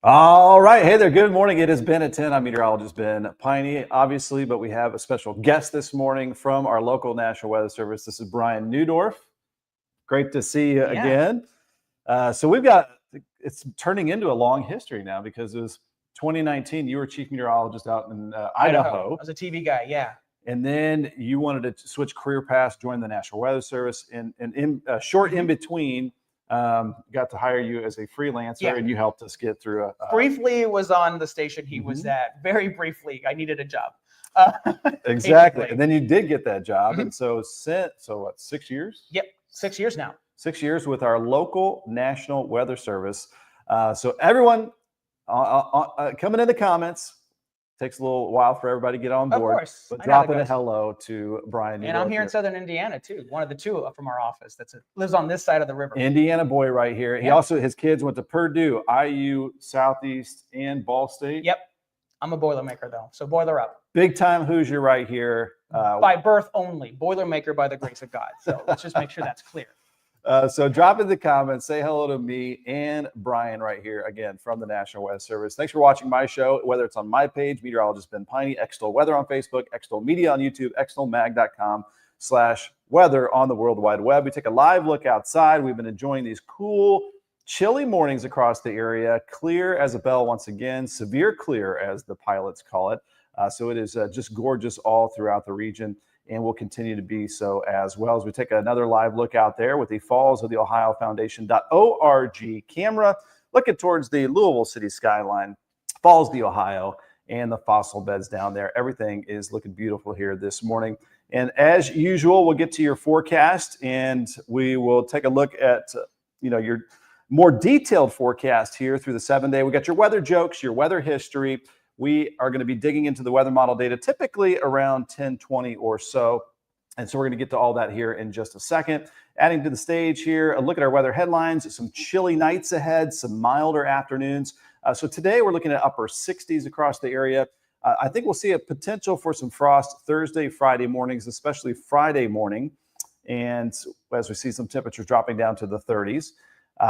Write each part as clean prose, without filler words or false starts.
All right. Hey there. Good morning. It is Ben at 10. I'm meteorologist Ben Peine, obviously, but we have a special guest this morning from our local National Weather Service. This is Brian Neudorff. Great to see you again. So it's turning into a long history now because it was 2019. You were chief meteorologist out in Idaho. I was a TV guy, yeah. And then you wanted to switch career paths, join the National Weather Service, and in a short in between, got to hire you as a freelancer, and you helped us get through briefly was on the station he was at. Very briefly, I needed a job. Exactly. And then you did get that job. And so 6 years? Yep, 6 years now. 6 years with our local National Weather Service. So everyone coming in the comments. Takes a little while for everybody to get on board. Of course. But dropping a hello to Brian. And I'm here in Southern Indiana too. One of the two from our office lives on this side of the river. Indiana boy right here. He also, his kids went to Purdue, IU, Southeast, and Ball State. Yep. I'm a Boilermaker though. So boiler up. Big time Hoosier right here. By birth only. Boilermaker by the grace of God. So let's just make sure that's clear. So drop in the comments, say hello to me and Brian right here, again, from the National Weather Service. Thanks for watching my show, whether it's on my page, Meteorologist Ben Peine, Extol Weather on Facebook, Extol Media on YouTube, extolmag.com/weather on the World Wide Web. We take a live look outside. We've been enjoying these cool, chilly mornings across the area. Clear as a bell once again, severe clear as the pilots call it. So it is just gorgeous all throughout the region, and will continue to be so as well as we take another live look out there with the Falls of the Ohio Foundation.org camera, looking towards the Louisville city skyline, Falls of the Ohio, and the fossil beds down there. Everything is looking beautiful here this morning. And as usual, we'll get to your forecast, and we will take a look at your more detailed forecast here through the 7-day. We got your weather jokes, your weather history. We are going to be digging into the weather model data typically around 10:20 or so. And so we're going to get to all that here in just a second. Adding to the stage here, a look at our weather headlines, some chilly nights ahead, some milder afternoons. So today we're looking at upper 60s across the area. I think we'll see a potential for some frost Thursday, Friday mornings, especially Friday morning. And as we see some temperatures dropping down to the 30s.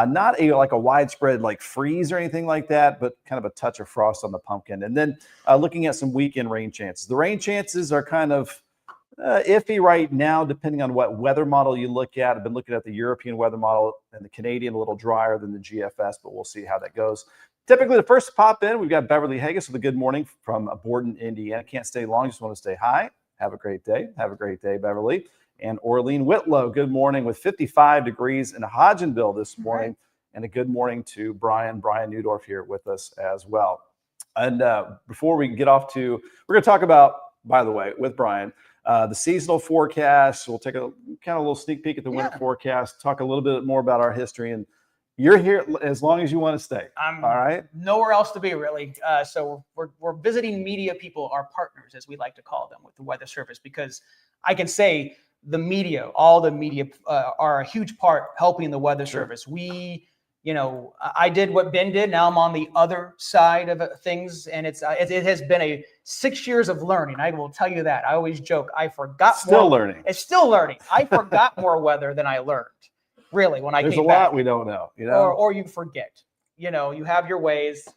Not like a widespread like freeze or anything like that, but kind of a touch of frost on the pumpkin. And then looking at some weekend rain chances. The rain chances are kind of iffy right now, depending on what weather model you look at. I've been looking at the European weather model and the Canadian, a little drier than the GFS, but we'll see how that goes. Typically, the first to pop in, we've got Beverly Haggis with a good morning from Borden, Indiana. Can't stay long, just want to say hi. Have a great day. Have a great day, Beverly. And Orlean Whitlow, good morning with 55 degrees in Hodgenville this morning. And a good morning to Brian Neudorff here with us as well. And before we get off to, we're going to talk about, by the way, with Brian, the seasonal forecast. We'll take a kind of a little sneak peek at the winter forecast, talk a little bit more about our history. And you're here as long as you want to stay. I'm all right. Nowhere else to be, really. So we're visiting media people, our partners, as we like to call them, with the Weather Service, because I can say, all the media are a huge part helping the Weather Service. I did what Ben did. Now I'm on the other side of things, and it has been 6 years of learning. I will tell you that. I always joke, I forgot still learning. It's still learning. I forgot more weather than I learned, really, when I came back. There's a lot we don't know, or you forget. You have your ways,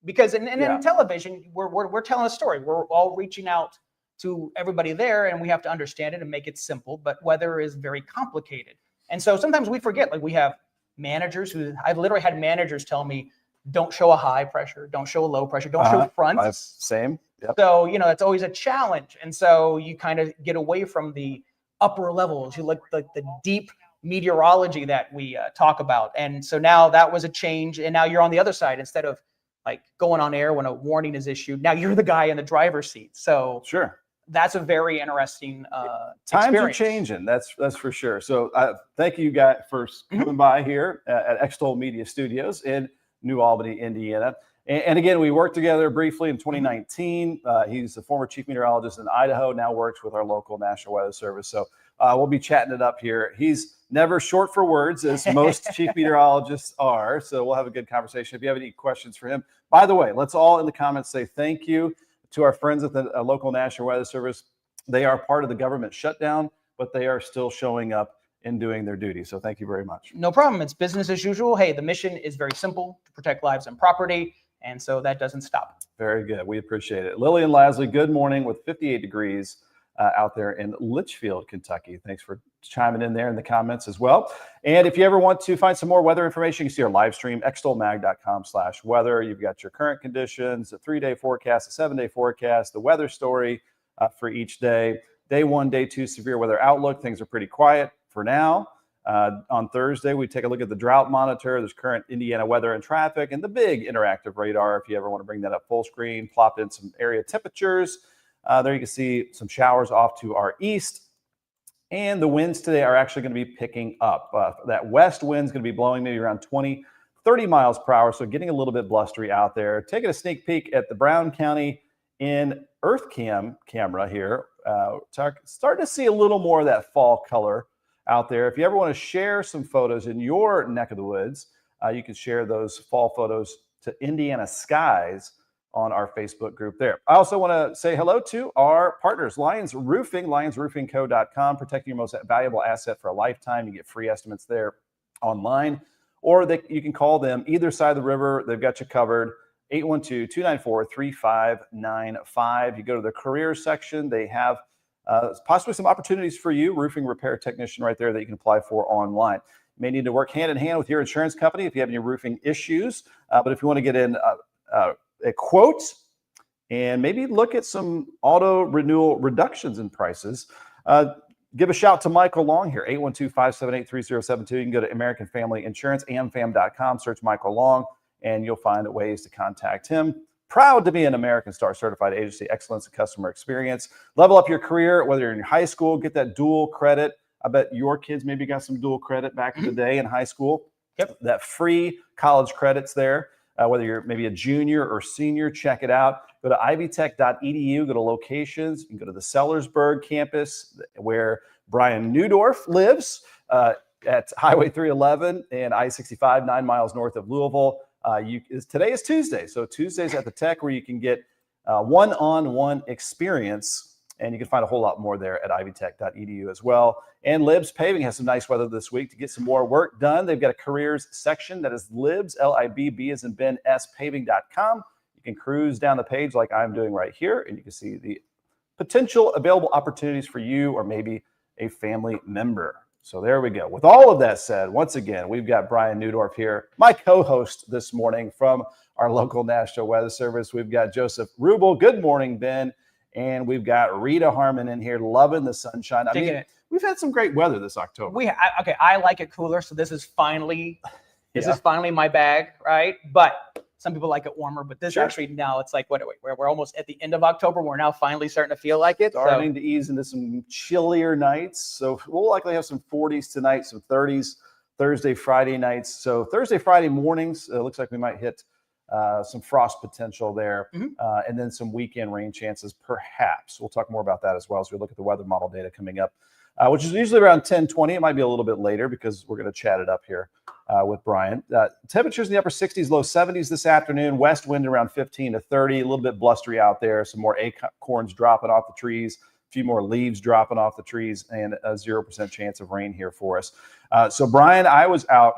because in television, we're telling a story. We're all reaching out to everybody there, and we have to understand it and make it simple. But weather is very complicated, and so sometimes we forget. Like, we have managers I've literally had managers tell me, "Don't show a high pressure, don't show a low pressure, don't show fronts." Same. Yep. So it's always a challenge, and so you kind of get away from the upper levels. You look like the deep meteorology that we talk about, and so now that was a change, and now you're on the other side. Instead of like going on air when a warning is issued, now you're the guy in the driver's seat. So sure. That's a very interesting times experience. are changing. That's for sure. So thank you guys for coming by here at Extol Media Studios in New Albany, Indiana. And again, we worked together briefly in 2019. He's a former chief meteorologist in Idaho, now works with our local National Weather Service. So we'll be chatting it up here. He's never short for words, as most chief meteorologists are. So we'll have a good conversation. If you have any questions for him, by the way, let's all in the comments say thank you to our friends at the local National Weather Service. They are part of the government shutdown, but they are still showing up and doing their duty. So thank you very much. No problem. It's business as usual. Hey, the mission is very simple: to protect lives and property. And so that doesn't stop. Very good. We appreciate it. Lily and Lasley, good morning with 58 degrees out there in Litchfield, Kentucky. Thanks for chiming in there in the comments as well. And if you ever want to find some more weather information, you can see our live stream, extolmag.com/weather. You've got your current conditions, a 3-day forecast, a 7-day forecast, the weather story for each day. Day 1, day 2, severe weather outlook. Things are pretty quiet for now. On Thursday, we take a look at the drought monitor. There's current Indiana weather and traffic and the big interactive radar. If you ever want to bring that up full screen, plop in some area temperatures. There you can see some showers off to our east. And the winds today are actually going to be picking up. That west wind is going to be blowing maybe around 20, 30 miles per hour. So getting a little bit blustery out there. Taking a sneak peek at the Brown County in EarthCam camera here. Starting to see a little more of that fall color out there. If you ever want to share some photos in your neck of the woods, you can share those fall photos to Indiana Skies on our Facebook group there. I also want to say hello to our partners, Lions Roofing, lionsroofingco.com, protecting your most valuable asset for a lifetime. You get free estimates there online, or you can call them either side of the river. They've got you covered. 812-294-3595. You go to the careers section. They have possibly some opportunities for you, roofing repair technician right there that you can apply for online. You may need to work hand in hand with your insurance company if you have any roofing issues. But if you want to get in a quote and maybe look at some auto renewal reductions in prices, give a shout to Michael Long here, 812-578-3072. You can go to American Family Insurance, amfam.com, search Michael Long, and you'll find ways to contact him. Proud to be an American Star Certified Agency Excellence in Customer Experience. Level up your career, whether you're in high school, get that dual credit. I bet your kids maybe got some dual credit back in the day in high school. Yep. That free college credits there. Whether you're maybe a junior or senior, check it out. Go to ivytech.edu, go to locations. You can go to the Sellersburg campus where Brian Neudorff lives at Highway 311 and I-65, 9 miles north of Louisville. Today is Tuesday, so Tuesdays at the Tech where you can get one-on-one experience, and you can find a whole lot more there at ivytech.edu as well. And Libs Paving has some nice weather this week to get some more work done. They've got a careers section that is Libs, L-I-B-B as in Ben, S, paving.com. You can cruise down the page like I'm doing right here, and you can see the potential available opportunities for you or maybe a family member. So there we go. With all of that said, once again, we've got Brian Neudorff here, my co-host this morning from our local National Weather Service. We've got Joseph Rubel. Good morning, Ben. And we've got Rita Harmon in here loving the sunshine. I mean, we've had some great weather this October. Okay, I like it cooler, so this is finally my bag, right? But some people like it warmer, but this actually now it's like we're almost at the end of October. We're now finally starting to feel like it. Starting to ease into some chillier nights. So we'll likely have some 40s tonight, some 30s Thursday, Friday nights. So Thursday, Friday mornings, it looks like we might hit some frost potential there, and then some weekend rain chances, perhaps. We'll talk more about that as well as we look at the weather model data coming up, which is usually around 10:20. It might be a little bit later because we're going to chat it up here with Brian. Temperatures in the upper 60s, low 70s this afternoon. West wind around 15 to 30. A little bit blustery out there. Some more acorns dropping off the trees. A few more leaves dropping off the trees, and a 0% chance of rain here for us. So, Brian, I was out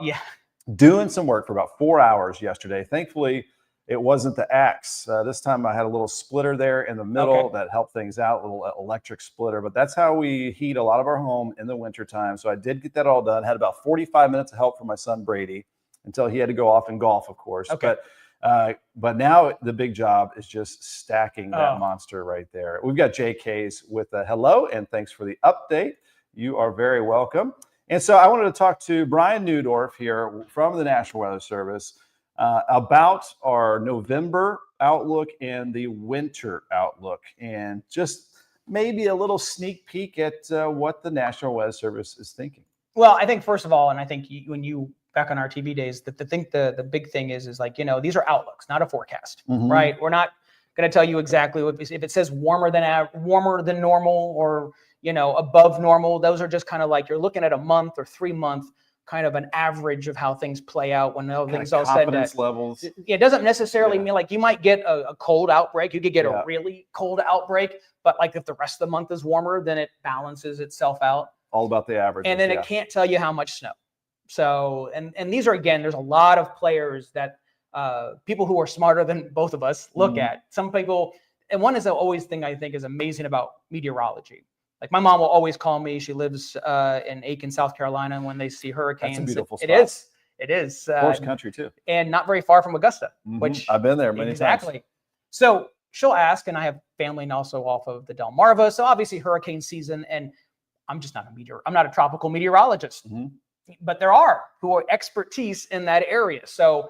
doing some work for about 4 hours yesterday. Thankfully, it wasn't the axe. This time I had a little splitter there in the middle that helped things out, a little electric splitter. But that's how we heat a lot of our home in the wintertime. So I did get that all done. Had about 45 minutes of help from my son, Brady, until he had to go off and golf, of course. But now the big job is just stacking that monster right there. We've got JK's with a hello, and thanks for the update. You are very welcome. And so I wanted to talk to Brian Neudorff here from the National Weather Service about our November outlook and the winter outlook, and just maybe a little sneak peek at what the National Weather Service is thinking. Well, I think first of all, and I think when you back on our TV days, that the big thing is like, these are outlooks, not a forecast, right? We're not going to tell you exactly if it says warmer than normal or above normal. Those are just kind of like you're looking at a month or 3 month kind of an average of how things play out when everything's all said. Confidence levels. It doesn't necessarily mean like you might get a cold outbreak. You could get a really cold outbreak, but like if the rest of the month is warmer, then it balances itself out. All about the average. And then it can't tell you how much snow. So, and these are, again, there's a lot of players that people who are smarter than both of us look Mhm. at. Some people, and one is always thing I think is amazing about meteorology. Like my mom will always call me. She lives in Aiken, South Carolina. And when they see hurricanes, That's a beautiful it spot. is. It is. Horse country too. And not very far from Augusta, Mhm. which I've been there many exactly. times. So she'll ask, and I have family also off of the Delmarva. So obviously hurricane season, and I'm just not I'm not a tropical meteorologist, Mhm. but there are who are expertise in that area. So,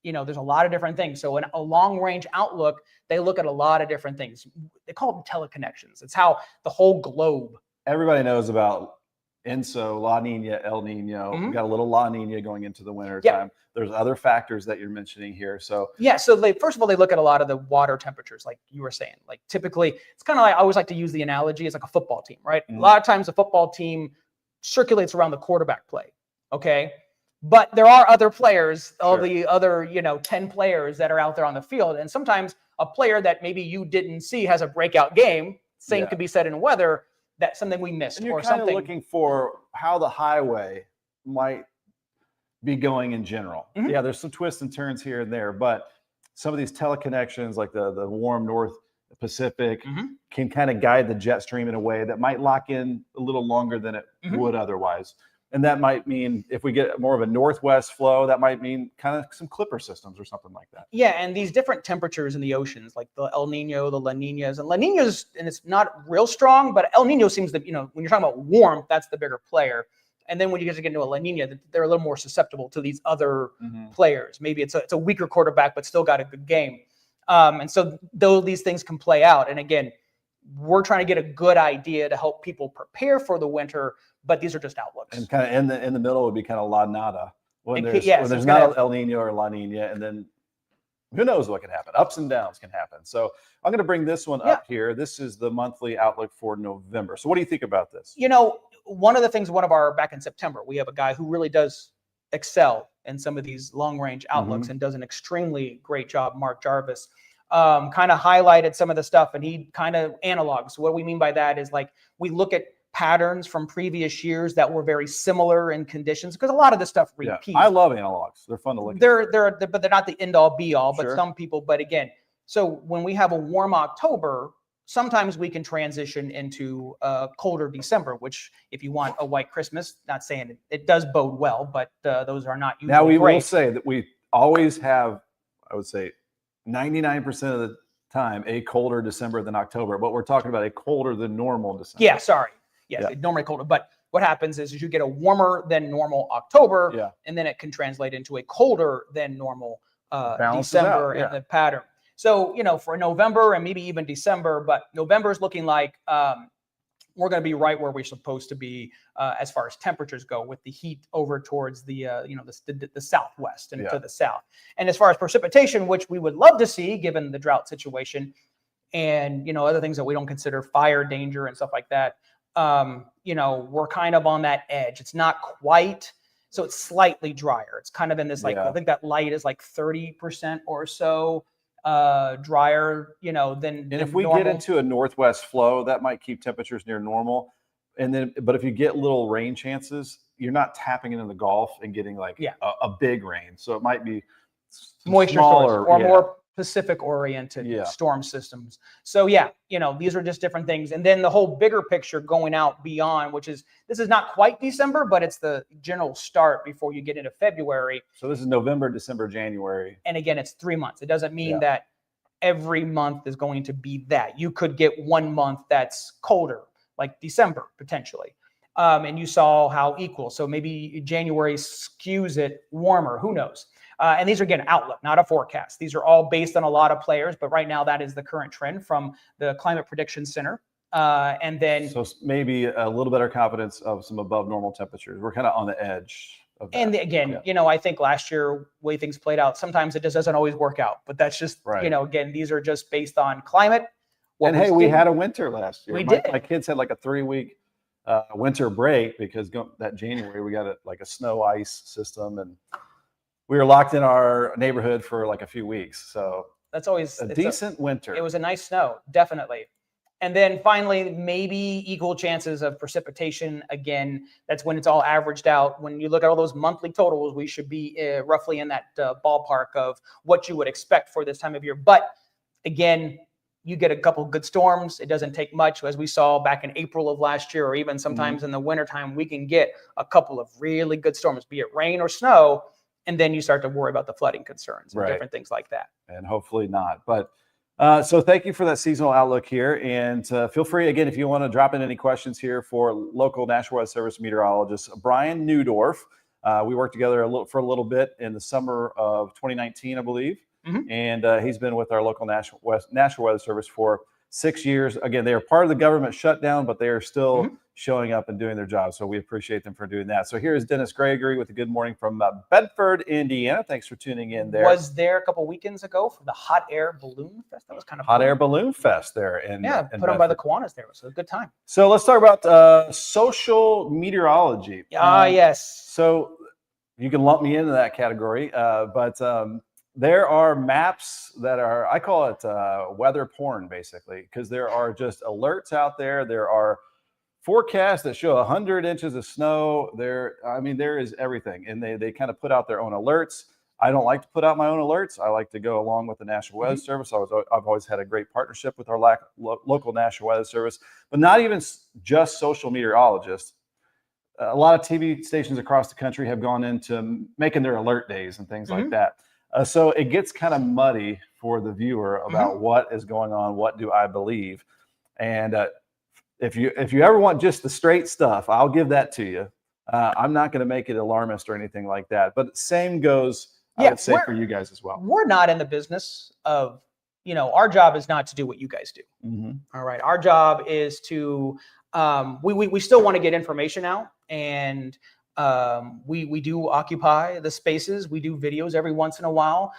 there's a lot of different things. So in a long range outlook, they look at a lot of different things. They call them teleconnections. It's how the whole globe. Everybody knows about ENSO, La Nina, El Nino. Mhm. We got a little La Nina going into the winter Yeah. time. There's other factors that you're mentioning here. So Yeah, so first of all, they look at a lot of the water temperatures, like you were saying. Like typically, it's kind of like I always like to use the analogy. It's like a football team, right? Mhm. A lot of times, the football team circulates around the quarterback play. Okay, but there are other players, all Sure. the other 10 players that are out there on the field, and sometimes a player that maybe you didn't see has a breakout game. Same Yeah. could be said in weather. That's something we missed, and you're or kind of something. looking for how the highway might be going in general. Mhm. Yeah, there's some twists and turns here and there, but some of these teleconnections, like the warm North Pacific, Mhm. can kind of guide the jet stream in a way that might lock in a little longer than it Mhm. would otherwise. And that might mean if we get more of a northwest flow, that might mean kind of some clipper systems or something like that. Yeah, and these different temperatures in the oceans, like the El Nino, the La Ninas, and La Ninas, and it's not real strong, but El Nino seems to, when you're talking about warmth, that's the bigger player. And then when you guys get into a La Nina, they're a little more susceptible to these other Mhm. players. Maybe it's a weaker quarterback, but still got a good game. And so though these things can play out, and again, we're trying to get a good idea to help people prepare for the winter, but these are just outlooks. And kind of in the middle would be kind of La Nada when It there's yes, when there's it's gonna not have- El Nino or La Nina, and then who knows what can happen. Ups and downs can happen. So I'm going to bring this one up here. This is the monthly outlook for November. So what do you think about this? One of the things, back in September, we have a guy who really does excel in some of these long range outlooks Mhm. and does an extremely great job. Mark Jarvis kind of highlighted some of the stuff, and he kind of analogs. What we mean by that is like we look at patterns from previous years that were very similar in conditions, because a lot of this stuff Yeah, repeats. I love analogs. They're fun to look at. But they're not the end all be all. But Sure. some people. But again, so when we have a warm October, sometimes we can transition into a colder December. Which, if you want a white Christmas, not saying it does bode well, but those are not usually Now we great. will say that we always have, I would say, 99% of the time a colder December than October, but we're talking about a colder than normal December. Yeah, sorry. Yes, Yeah. it's normally colder. But what happens is you get a warmer than normal October, Yeah. and then it can translate into a colder than normal Balances December out, yeah. and the pattern. So, for November and maybe even December, but November is looking like we're going to be right where we're supposed to be as far as temperatures go, with the heat over towards the southwest and Yeah. to the south. And as far as precipitation, which we would love to see given the drought situation, and other things that we don't consider fire danger and stuff like that, we're kind of on that edge. It's not quite, so it's slightly drier. It's kind of in this, like, Yeah. I think that light is like 30% or so drier, than And if we normal. get into a northwest flow, that might keep temperatures near normal. But if you get little rain chances, you're not tapping into the Gulf and getting like Yeah. a big rain. So it might be some moisture smaller, source or yeah. more Pacific oriented Yeah. storm systems. So yeah, these are just different things. And then the whole bigger picture going out beyond, this is not quite December, but it's the general start before you get into February. So this is November, December, January. And again, it's 3 months. It doesn't mean Yeah. that every month is going to be that. You could get 1 month that's colder, like December potentially. And you saw how equal. So maybe January skews it warmer. Who knows? And these are, again, outlook, not a forecast. These are all based on a lot of players, but right now that is the current trend from the Climate Prediction Center. And then, So maybe a little better confidence of some above normal temperatures. We're kind of on the edge of that. and again, Yeah. I think last year, way things played out, sometimes it just doesn't always work out. But that's just, Right. Again, these are just based on climate. And hey, we had a winter last year. We my, did. My kids had like a 3-week winter break because that January we got a snow ice system, and we were locked in our neighborhood for like a few weeks. So That's always a decent winter. It was a nice snow, definitely. And then finally, maybe equal chances of precipitation. Again, that's when it's all averaged out. When you look at all those monthly totals, we should be roughly in that ballpark of what you would expect for this time of year. But again, you get a couple good storms. It doesn't take much. As we saw back in April of last year, or even sometimes in the wintertime, we can get a couple of really good storms, be it rain or snow. And then you start to worry about the flooding concerns and different things like that. And hopefully not. But so thank you for that seasonal outlook here. And feel free, again, if you want to drop in any questions here for local National Weather Service meteorologist Brian Neudorff. We worked together for a little bit in the summer of 2019, I believe. And he's been with our local National Weather Service for 6 years. Again, they are part of the government shutdown, but they are still showing up and doing their job. So we appreciate them for doing that. So here's Dennis Gregory with a good morning from Bedford, Indiana. Thanks for tuning in there. Was there a couple weekends ago for the Hot Air Balloon Fest? That was kind of Hot Air Balloon Fest there. In put on by the Kiwanis there. It was a good time. So let's talk about social meteorology. Yes. So you can lump me into that category, but there are maps that are, I call it weather porn, basically, because there are just alerts out there. There are forecasts that show 100 inches of snow. There is everything. And they kind of put out their own alerts. I don't like to put out my own alerts. I like to go along with the National Weather Service. I've always had a great partnership with our local National Weather Service, but not even just social meteorologists. A lot of TV stations across the country have gone into making their alert days and things like that. So it gets kind of muddy for the viewer about what is going on, what do I believe. And if you ever want just the straight stuff, I'll give that to you. I'm not going to make it alarmist or anything like that. But same goes, I would say, for you guys as well. We're not in the business of, our job is not to do what you guys do. All right. Our job is to, we still want to get information out, and we do occupy the spaces. We do videos every once in a while.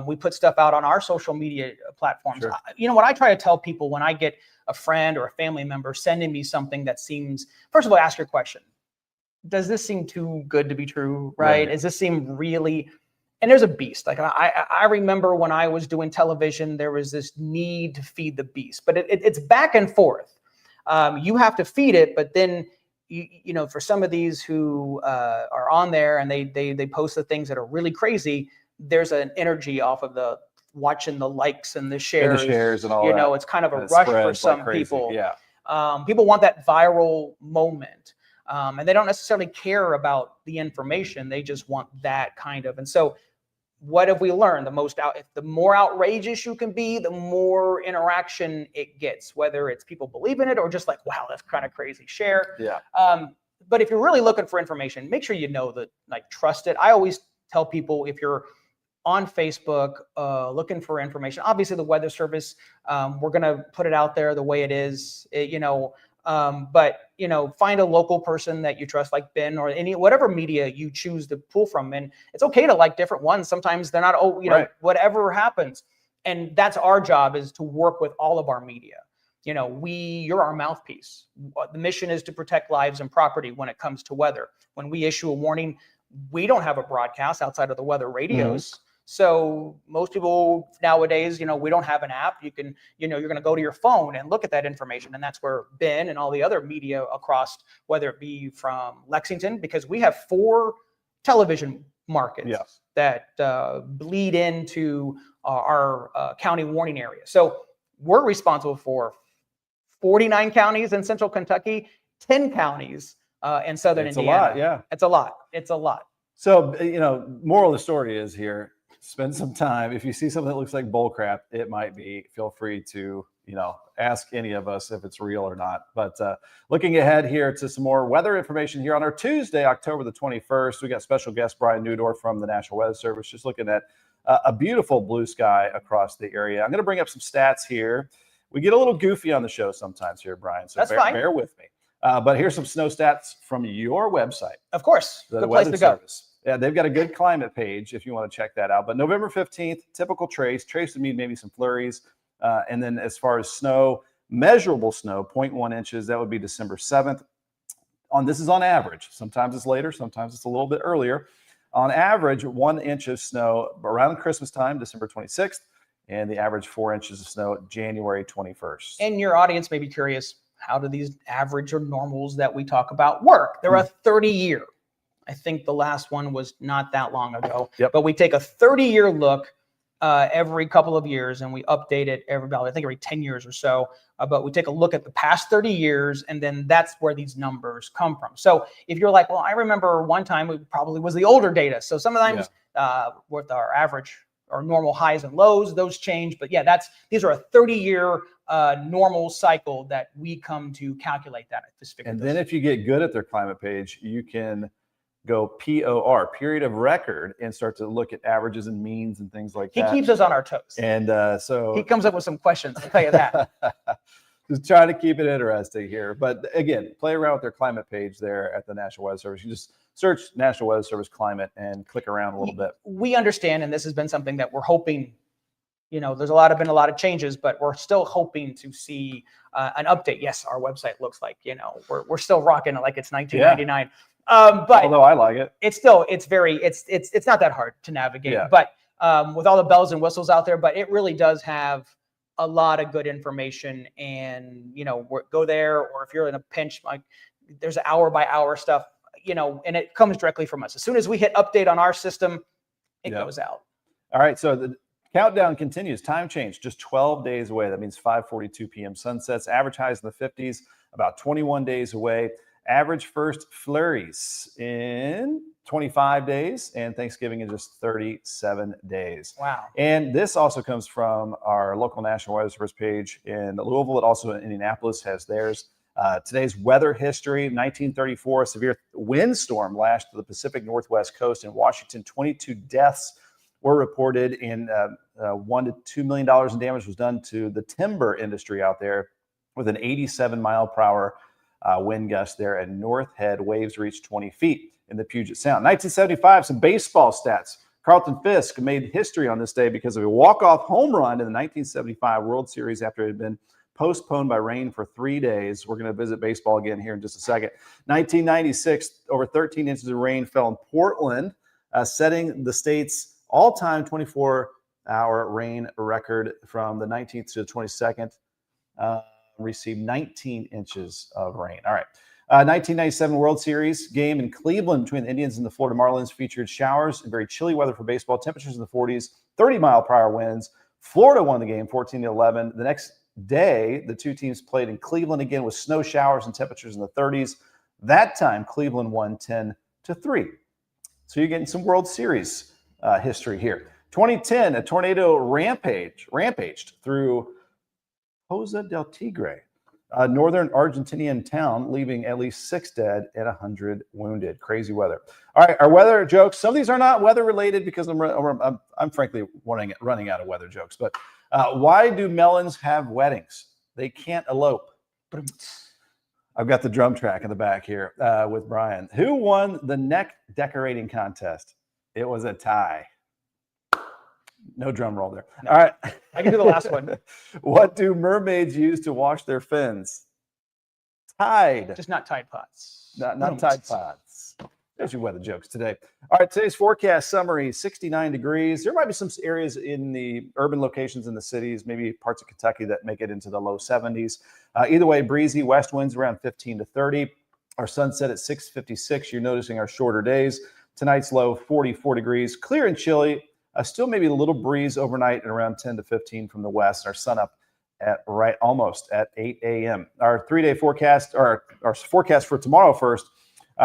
We put stuff out on our social media platforms. What I try to tell people when I get a friend or a family member sending me something that seems, first of all, ask your question. Does this seem too good to be true? Right? Does this seem really, and there's a beast. Like I remember when I was doing television, there was this need to feed the beast, but it's back and forth. You have to feed it, but then for some of these who are on there and they post the things that are really crazy, there's an energy off of the watching the likes and the shares and all that. It's kind of a rush for some people. People want that viral moment, and they don't necessarily care about the information. They just want that kind of. And so what have we learned? The more outrageous you can be, the more interaction it gets, whether it's people believe in it or just like, wow, that's kind of crazy, share. But if you're really looking for information, make sure you know that, trust it. I always tell people, if you're on Facebook looking for information, obviously the Weather Service, we're going to put it out there the way it is, but find a local person that you trust, like Ben, or whatever media you choose to pull from. And it's okay to like different ones. Sometimes they're not, whatever happens. And that's our job, is to work with all of our media. You're our mouthpiece. The mission is to protect lives and property when it comes to weather. When we issue a warning, we don't have a broadcast outside of the weather radios. So most people nowadays, we don't have an app. You can, you're going to go to your phone and look at that information. And that's where Ben and all the other media across, whether it be from Lexington, because we have 4 television markets that bleed into our county warning area. So we're responsible for 49 counties in central Kentucky, 10 counties in southern Indiana. It's a lot. It's a lot. So, moral of the story is here, spend some time. If you see something that looks like bull crap, it might be. Feel free to, ask any of us if it's real or not. But looking ahead here to some more weather information here on our Tuesday, October the 21st, we got special guest Brian Neudorff from the National Weather Service, just looking at a beautiful blue sky across the area. I'm going to bring up some stats here. We get a little goofy on the show sometimes here, Brian, so bear with me. But here's some snow stats from your website. Of course, the Weather Service. Yeah, they've got a good climate page if you want to check that out. But November 15th, typical trace would mean maybe some flurries. And then as far as snow, measurable snow, 0.1 inches, that would be December 7th. This is on average. Sometimes it's later, sometimes it's a little bit earlier. On average, 1 inch of snow around Christmas time, December 26th. and the average 4 inches of snow January 21st. And your audience may be curious, how do these average or normals that we talk about work? They're a 30-year. I think the last one was not that long ago. Yep. But we take a 30-year look every couple of years, and we update it every 10 years or so. But we take a look at the past 30 years, and then that's where these numbers come from. So if you're like, well, I remember one time it probably was the older data. So sometimes with our average or normal highs and lows, those change. But yeah, these are a 30-year normal cycle that we come to calculate that. And then if you get good at their climate page, you can go POR, period of record, and start to look at averages and means and things like that. He keeps us on our toes. And so he comes up with some questions, I'll tell you that. Just trying to keep it interesting here. But again, play around with their climate page there at the National Weather Service. You just search National Weather Service climate and click around a little bit. We understand, and this has been something that we're hoping, there's been a lot of changes, but we're still hoping to see an update. Yes, our website looks like, we're still rocking it like it's 1999. But although I like it, it's not that hard to navigate. Yeah. But with all the bells and whistles out there, but it really does have a lot of good information. And go there, or if you're in a pinch, like there's hour by hour stuff, and it comes directly from us. As soon as we hit update on our system, it goes out. All right, so the countdown continues. Time change, just 12 days away. That means 5:42 p.m. sunsets. Average highs in the 50s, about 21 days away. Average first flurries in 25 days, and Thanksgiving in just 37 days. Wow. And this also comes from our local National Weather Service page in Louisville. It also in Indianapolis has theirs. Today's weather history: 1934, a severe windstorm lashed the Pacific Northwest coast in Washington. 22 deaths were reported, and $1 to $2 million in damage was done to the timber industry out there with an 87 mile per hour wind gust there at North Head. Waves reached 20 feet in the Puget Sound. 1975, some baseball stats. Carlton Fisk made history on this day because of a walk-off home run in the 1975 World Series after it had been postponed by rain for 3 days. We're going to visit baseball again here in just a second. 1996, over 13 inches of rain fell in Portland, setting the state's all-time 24-hour rain record from the 19th to the 22nd. Received 19 inches of rain. All right. 1997 World Series game in Cleveland between the Indians and the Florida Marlins featured showers and very chilly weather for baseball. Temperatures in the 40s, 30 mile per hour winds. Florida won the game 14-11. The next day, the two teams played in Cleveland again with snow showers and temperatures in the 30s. That time, Cleveland won 10-3. So you're getting some World Series history here. 2010, a tornado rampaged through Poza del Tigre, a northern Argentinian town, leaving at least 6 dead and 100 wounded. Crazy weather. All right, our weather jokes. Some of these are not weather related because I'm frankly running out of weather jokes. But why do melons have weddings? They can't elope. I've got the drum track in the back here with Brian. Who won the neck decorating contest? It was a tie. No drum roll there. No. All right. I can do the last one. What do mermaids use to wash their fins? Tide. Just not Tide Pods. Not Tide Pods. There's your weather jokes today. All right, today's forecast summary, 69 degrees. There might be some areas in the urban locations in the cities, maybe parts of Kentucky that make it into the low 70s. Either way, breezy west winds around 15 to 30. Our sunset at 6:56. You're noticing our shorter days. Tonight's low, 44 degrees. Clear and chilly. Still maybe a little breeze overnight and around 10 to 15 from the west. Our sun up at almost at 8 a.m. Our 3-day forecast, or our forecast for tomorrow first,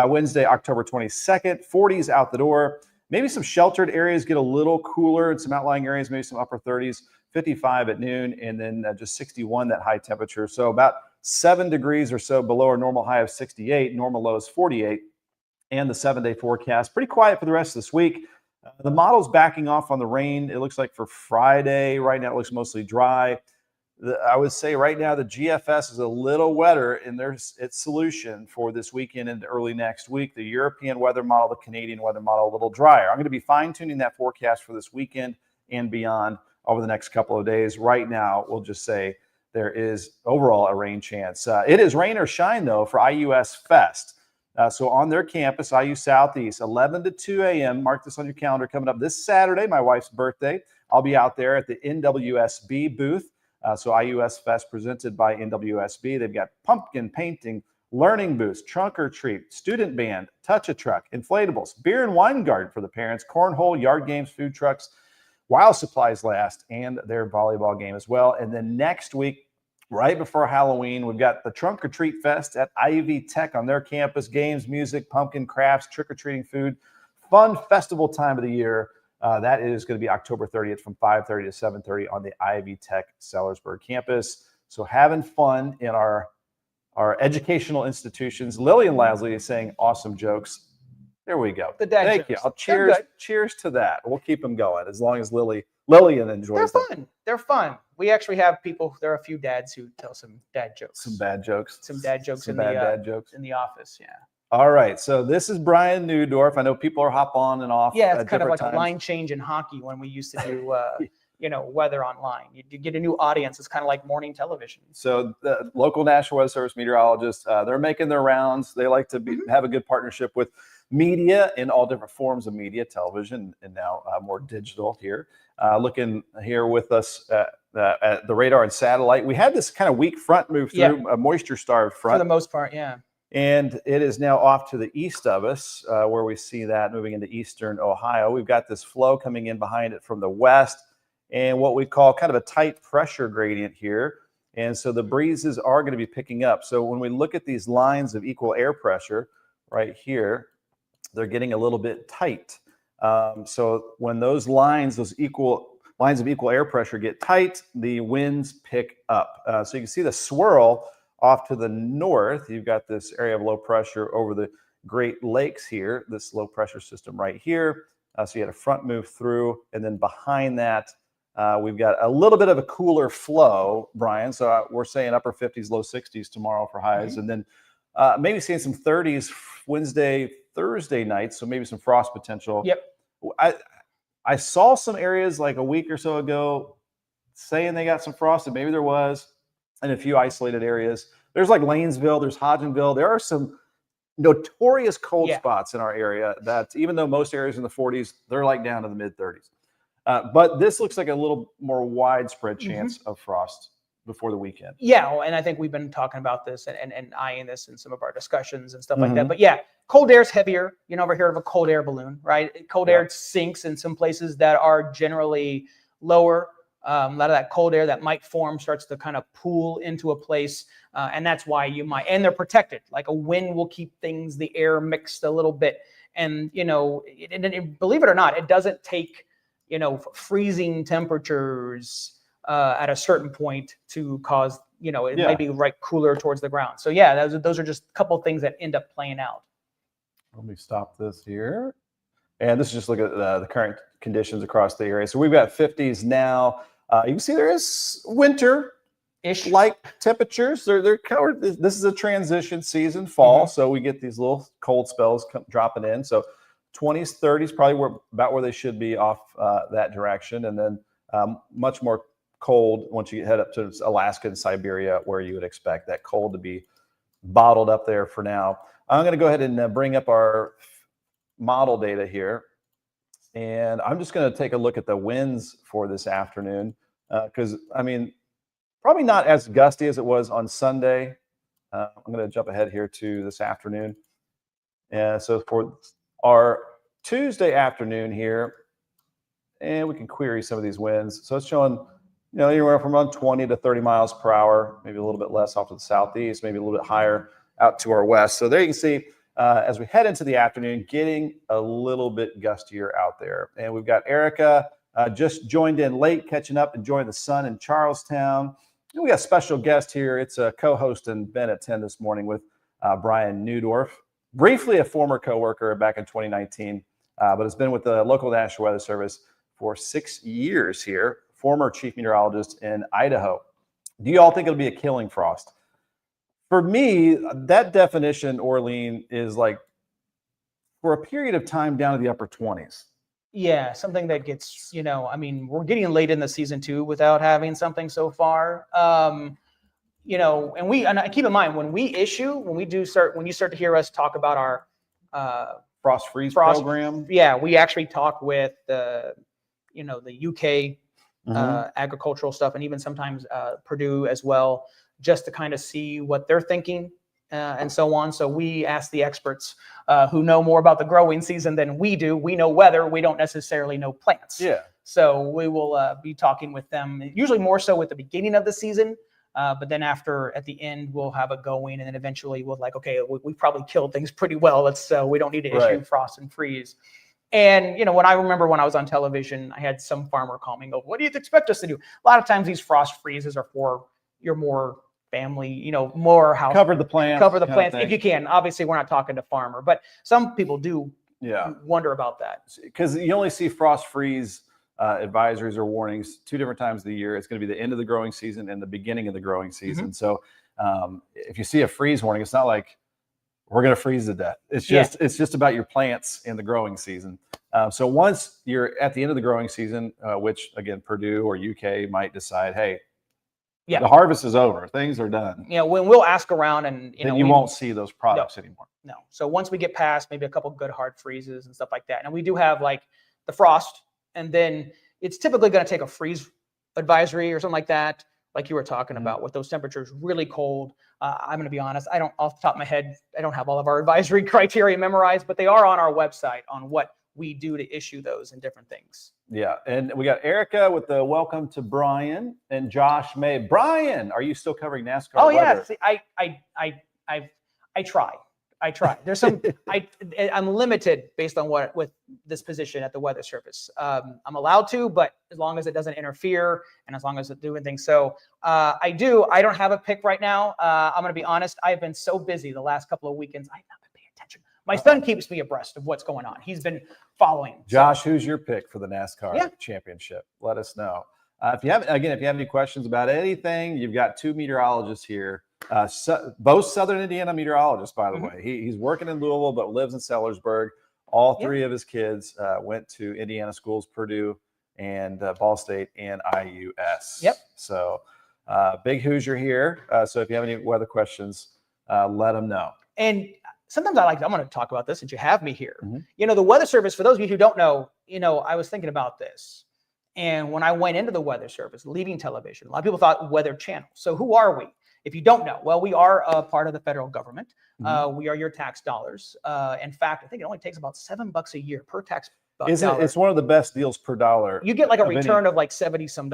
Wednesday, October 22nd, 40s out the door. Maybe some sheltered areas get a little cooler, and some outlying areas, maybe some upper 30s, 55 at noon, and then just 61 that high temperature. So about 7 degrees or so below our normal high of 68, normal low is 48, and the 7-day forecast. Pretty quiet for the rest of this week. The model's backing off on the rain. It looks like for Friday, right now it looks mostly dry. I would say right now the GFS is a little wetter in its solution for this weekend and early next week. The European weather model, the Canadian weather model, a little drier. I'm going to be fine-tuning that forecast for this weekend and beyond over the next couple of days. Right now, we'll just say there is overall a rain chance. It is rain or shine, though, for IUS Fest. So on their campus, IU Southeast, 11 to 2 a.m. Mark this on your calendar. Coming up this Saturday, my wife's birthday. I'll be out there at the NWSB booth. So IUS Fest presented by NWSB. They've got pumpkin painting, learning booths, trunk or treat, student band, touch-a-truck, inflatables, beer and wine garden for the parents, cornhole, yard games, food trucks, while supplies last, and their volleyball game as well. And then next week, right before Halloween, we've got the Trunk or Treat Fest at Ivy Tech on their campus. Games, music, pumpkin crafts, trick-or-treating food, fun festival time of the year. That is going to be October 30th from 5:30 to 7:30 on the Ivy Tech Sellersburg campus. So having fun in our educational institutions. Lillian Lasley is saying awesome jokes. There we go. The dad Thank jokes. you. Cheers to that. We'll keep them going as long as Lillian enjoys them. They're fun. They're fun. We actually have people. There are a few dads who tell some dad jokes. Some bad jokes. Some dad jokes Some bad dad jokes in the office. Yeah. All right. So this is Brian Neudorff. I know people are hop on and off. Yeah, it's kind of like times. a line change in hockey when we used to do weather online. You get a new audience. It's kind of like morning television. So the local National Weather Service meteorologists, they're making their rounds. They like to have a good partnership with media in all different forms of media, television, and now more digital here. Looking here with us at the radar and satellite. We had this kind of weak front move through, a moisture-starved front. For the most part, yeah. And it is now off to the east of us, where we see that moving into eastern Ohio. We've got this flow coming in behind it from the west, and what we call kind of a tight pressure gradient here. And so the breezes are going to be picking up. So when we look at these lines of equal air pressure right here, they're getting a little bit tight. So when those lines of equal air pressure get tight, the winds pick up. So you can see the swirl off to the north. You've got this area of low pressure over the Great Lakes here, this low pressure system right here. So you had a front move through, and then behind that, we've got a little bit of a cooler flow, Brian. So we're saying upper 50s, low 60s tomorrow for highs, and then maybe seeing some 30s Wednesday, Thursday nights. So maybe some frost potential. Yep. I saw some areas like a week or so ago saying they got some frost, and maybe there was in a few isolated areas. There's like Lanesville, there's Hodgenville. There are some notorious cold spots in our area that even though most areas in the 40s, they're like down to the mid 30s. But this looks like a little more widespread chance of frost before the weekend. Yeah, and I think we've been talking about this and eyeing this in some of our discussions and stuff like that. But yeah, cold air is heavier. You never heard of a cold air balloon, right? Cold air sinks in some places that are generally lower. A lot of that cold air that might form starts to kind of pool into a place. And that's why you might, and they're protected. Like a wind will keep the air mixed a little bit. And, believe it or not, it doesn't take, freezing temperatures at a certain point to cause, it might be right cooler towards the ground. So yeah, those are just a couple of things that end up playing out. Let me stop this here. And this is just look at the current conditions across the area. So we've got 50s now. You can see there is winter-ish like temperatures. They're covered. This is a transition season, fall. So we get these little cold spells dropping in. So 20s, 30s, probably about where they should be off that direction. And then much more cold once you head up to Alaska and Siberia, where you would expect that cold to be bottled up there for now. I'm going to go ahead and bring up our model data here. And I'm just going to take a look at the winds for this afternoon because, probably not as gusty as it was on Sunday. I'm going to jump ahead here to this afternoon. So for our Tuesday afternoon here, and we can query some of these winds. So it's showing, anywhere from around 20 to 30 miles per hour, maybe a little bit less off to the southeast, maybe a little bit higher out to our west. So there you can see, as we head into the afternoon, getting a little bit gustier out there. And we've got Erica just joined in late, catching up, enjoying the sun in Charlestown. And we got a special guest here. It's a co-host and been at 10 this morning with Brian Neudorff, briefly a former coworker back in 2019, but has been with the local National Weather Service for 6 years here, former chief meteorologist in Idaho. Do you all think it'll be a killing frost? For me, that definition, Orlean, is like for a period of time down to the upper 20s. Yeah, something that gets, we're getting late in the season too without having something so far. and keep in mind when you start to hear us talk about our frost freeze program. Yeah, we actually talk with the UK agricultural stuff, and even sometimes Purdue as well, just to kind of see what they're thinking and so on. So we ask the experts who know more about the growing season than we do. We know weather, we don't necessarily know plants. Yeah. So we will be talking with them, usually more so at the beginning of the season. But then at the end, we'll have a going, and then eventually we'll okay, we probably killed things pretty well. We don't need to issue frost and freeze. And, when I was on television, I had some farmer call me and go, what do you expect us to do? A lot of times these frost freezes are for your more family, more house. Cover the plants if you can. Obviously, we're not talking to farmer, but some people do wonder about that. Because you only see frost freeze advisories or warnings 2 different times of the year. It's going to be the end of the growing season and the beginning of the growing season. Mm-hmm. So if you see a freeze warning, it's not like we're going to freeze to death. It's just about your plants in the growing season. So once you're at the end of the growing season, which again, Purdue or UK might decide, hey, the harvest is over, things are done. When we'll ask around, and then you won't see those products anymore. No. So once we get past maybe a couple good hard freezes and stuff like that, and we do have like the frost, and then it's typically going to take a freeze advisory or something like that, like you were talking about, with those temperatures really cold. I'm going to be honest, I don't, off the top of my head, I don't have all of our advisory criteria memorized, but they are on our website on what we do to issue those and different things. Yeah, and we got Erica with the welcome to Brian and Josh May. Brian, are you still covering NASCAR? Oh weather? Yeah, I try. There's some I'm limited based on with this position at the Weather Service. I'm allowed to, but as long as it doesn't interfere and as long as it's doing things. So I don't have a pick right now. I'm going to be honest. I've been so busy the last couple of weekends. I've not been paying attention. My son keeps me abreast of what's going on. He's been following. Josh, who's your pick for the NASCAR championship? Let us know. If you have any questions about anything, you've got 2 meteorologists here. Both Southern Indiana meteorologists, by the way. He's working in Louisville, but lives in Sellersburg. All 3 of his kids went to Indiana schools, Purdue and Ball State and IUS. Yep. So big Hoosier here. So if you have any weather questions, let them know. And sometimes I'm going to talk about this since you have me here. The Weather Service, for those of you who don't know, I was thinking about this. And when I went into the Weather Service, leaving television, a lot of people thought Weather Channel. So who are we? If you don't know, well, we are a part of the federal government. We are your tax dollars. In fact, I think it only takes about $7 a year per tax dollar. It's one of the best deals per dollar. You get like a return of like $70 some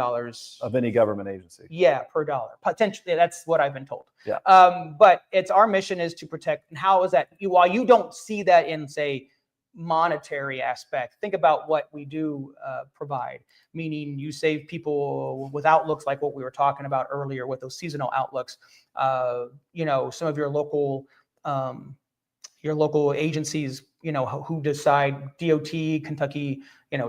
of any government agency. Yeah, per dollar. Potentially, that's what I've been told. Yeah. But our mission is to protect. And how is that? While you don't see that in, say, monetary aspect, think about what we do provide, meaning you save people with outlooks like what we were talking about earlier with those seasonal outlooks. Some of your local agencies, who decide, DOT, Kentucky,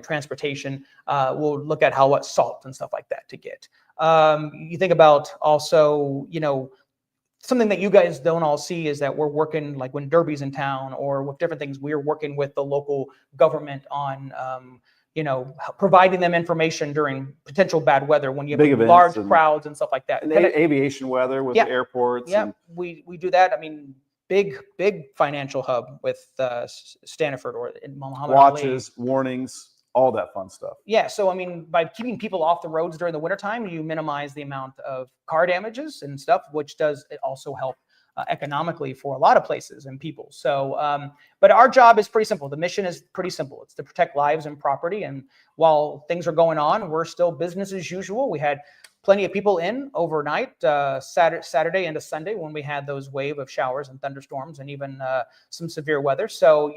transportation, will look at what salt and stuff like that to get. You think about also, something that you guys don't all see is that we're working, like when Derby's in town or with different things, we're working with the local government on, providing them information during potential bad weather when you have large crowds and stuff like that. And aviation weather with the airports. Yeah, we do that. I mean, big financial hub with Stanford or in Muhammad watches, warnings, all that fun stuff. Yeah. So, I mean, by keeping people off the roads during the wintertime, you minimize the amount of car damages and stuff, which does also help economically for a lot of places and people. So, but our job is pretty simple. The mission is pretty simple. It's to protect lives and property. And while things are going on, we're still business as usual. We had plenty of people in overnight, Saturday into Sunday, when we had those wave of showers and thunderstorms and even some severe weather. So,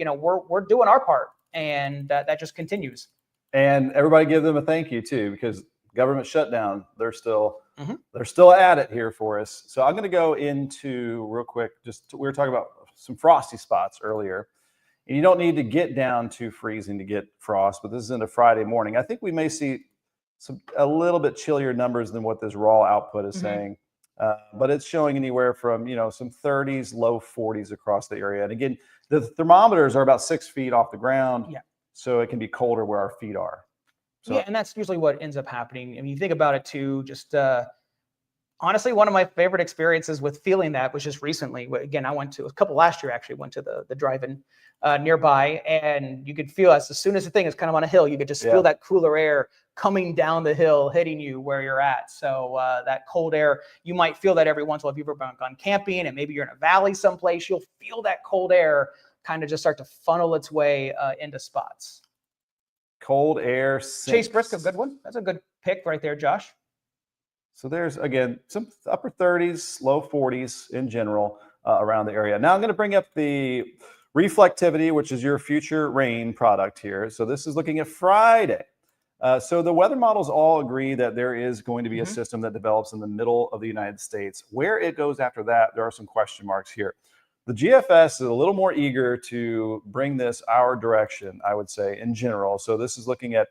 we're doing our part. And that just continues. And everybody give them a thank you too, because government shutdown, they're still at it here for us. So I'm going to go into real quick. We were talking about some frosty spots earlier, and you don't need to get down to freezing to get frost, but this is into Friday morning. I think we may see a little bit chillier numbers than what this raw output is saying. But it's showing anywhere from, some 30s, low 40s across the area. And again, the thermometers are about 6 feet off the ground. Yeah. So it can be colder where our feet are. So, and that's usually what ends up happening. I mean, you think about it too, just Honestly, one of my favorite experiences with feeling that was just recently. Again, I went to a couple last year, actually, went to the drive-in nearby, and you could feel as soon as the thing is kind of on a hill, you could just feel that cooler air coming down the hill, hitting you where you're at. So that cold air, you might feel that every once in a while. If you've ever gone camping and maybe you're in a valley someplace, you'll feel that cold air kind of just start to funnel its way into spots. Cold air sinks. Chase Briscoe, good one. That's a good pick right there, Josh. So there's, again, some upper 30s, low 40s in general around the area. Now I'm going to bring up the reflectivity, which is your future rain product here. So this is looking at Friday. So the weather models all agree that there is going to be a system that develops in the middle of the United States. Where it goes after that, there are some question marks here. The GFS is a little more eager to bring this our direction, I would say, in general. So this is looking at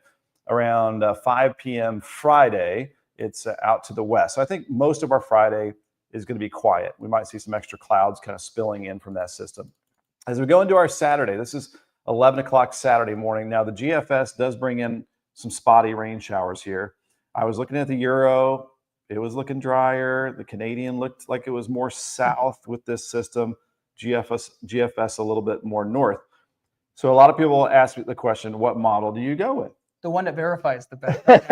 around 5 p.m. Friday. It's out to the west. So I think most of our Friday is going to be quiet. We might see some extra clouds kind of spilling in from that system. As we go into our Saturday, this is 11 o'clock Saturday morning. Now, the GFS does bring in some spotty rain showers here. I was looking at the Euro. It was looking drier. The Canadian looked like it was more south with this system. GFS a little bit more north. So a lot of people ask me the question, what model do you go with? The one that verifies the best. Right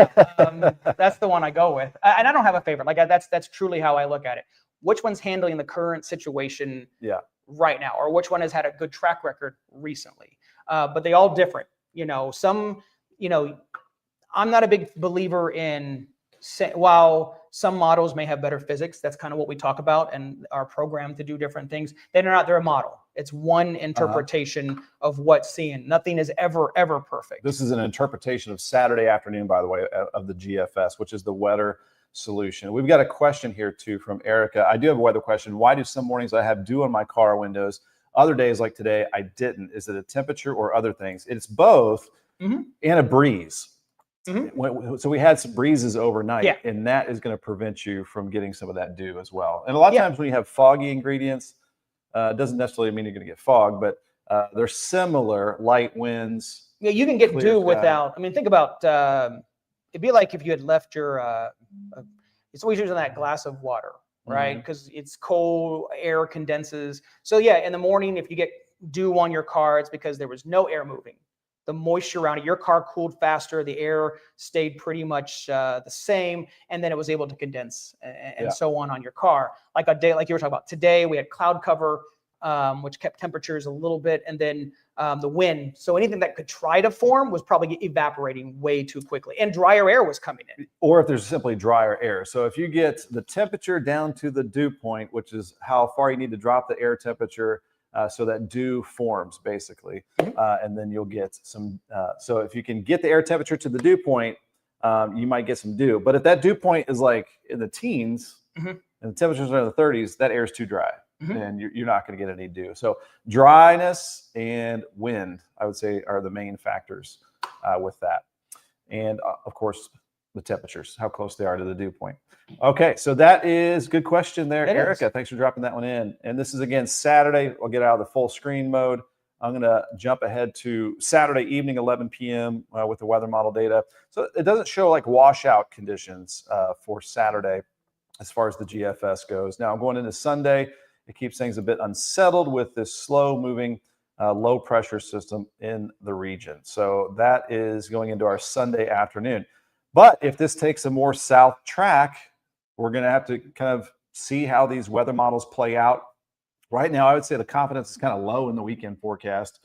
that's the one I go with. And I don't have a favorite. Like that's truly how I look at it. Which one's handling the current situation right now, or which one has had a good track record recently? But they all different. I'm not a big believer in while some models may have better physics, that's kind of what we talk about and are programmed to do different things. They're a model. It's one interpretation of what's seen. Nothing is ever perfect. This is an interpretation of Saturday afternoon, by the way, of the GFS, which is the weather solution. We've got a question here too from Erica. I do have a weather question. Why do some mornings I have dew on my car windows? Other days like today, I didn't. Is it a temperature or other things? It's both and a breeze. So we had some breezes overnight, and that is going to prevent you from getting some of that dew as well. And a lot of times when you have foggy ingredients, it doesn't necessarily mean you're going to get fog, but they're similar, light winds. Yeah, you can get dew without, think about, it'd be like if you had left your, it's always using that glass of water, right? Because it's cold, air condenses. So yeah, in the morning, if you get dew on your car, it's because there was no air moving. The moisture around it, your car cooled faster, the air stayed pretty much the same, and then it was able to condense and so on your car. Like a day, like you were talking about today, we had cloud cover, which kept temperatures a little bit, and then the wind. So anything that could try to form was probably evaporating way too quickly, and drier air was coming in. Or if there's simply drier air. So if you get the temperature down to the dew point, which is how far you need to drop the air temperature, so that dew forms basically, and then you'll get some. So if you can get the air temperature to the dew point, you might get some dew. But if that dew point is like in the teens and the temperatures are in the 30s, that air is too dry, and you're not going to get any dew. So dryness and wind, I would say, are the main factors with that, and of course the temperatures, how close they are to the dew point. Okay, so that is good question there, Erica. Thanks for dropping that one in. And this is again Saturday. I'll get out of the full screen mode. I'm going to jump ahead to Saturday evening, 11 p.m. With the weather model data. So it doesn't show like washout conditions for Saturday as far as the GFS goes. Now I'm going into Sunday. It keeps things a bit unsettled with this slow moving low pressure system in the region. So that is going into our Sunday afternoon. But if this takes a more south track, we're going to have to kind of see how these weather models play out. Right now, I would say the confidence is kind of low in the weekend forecast,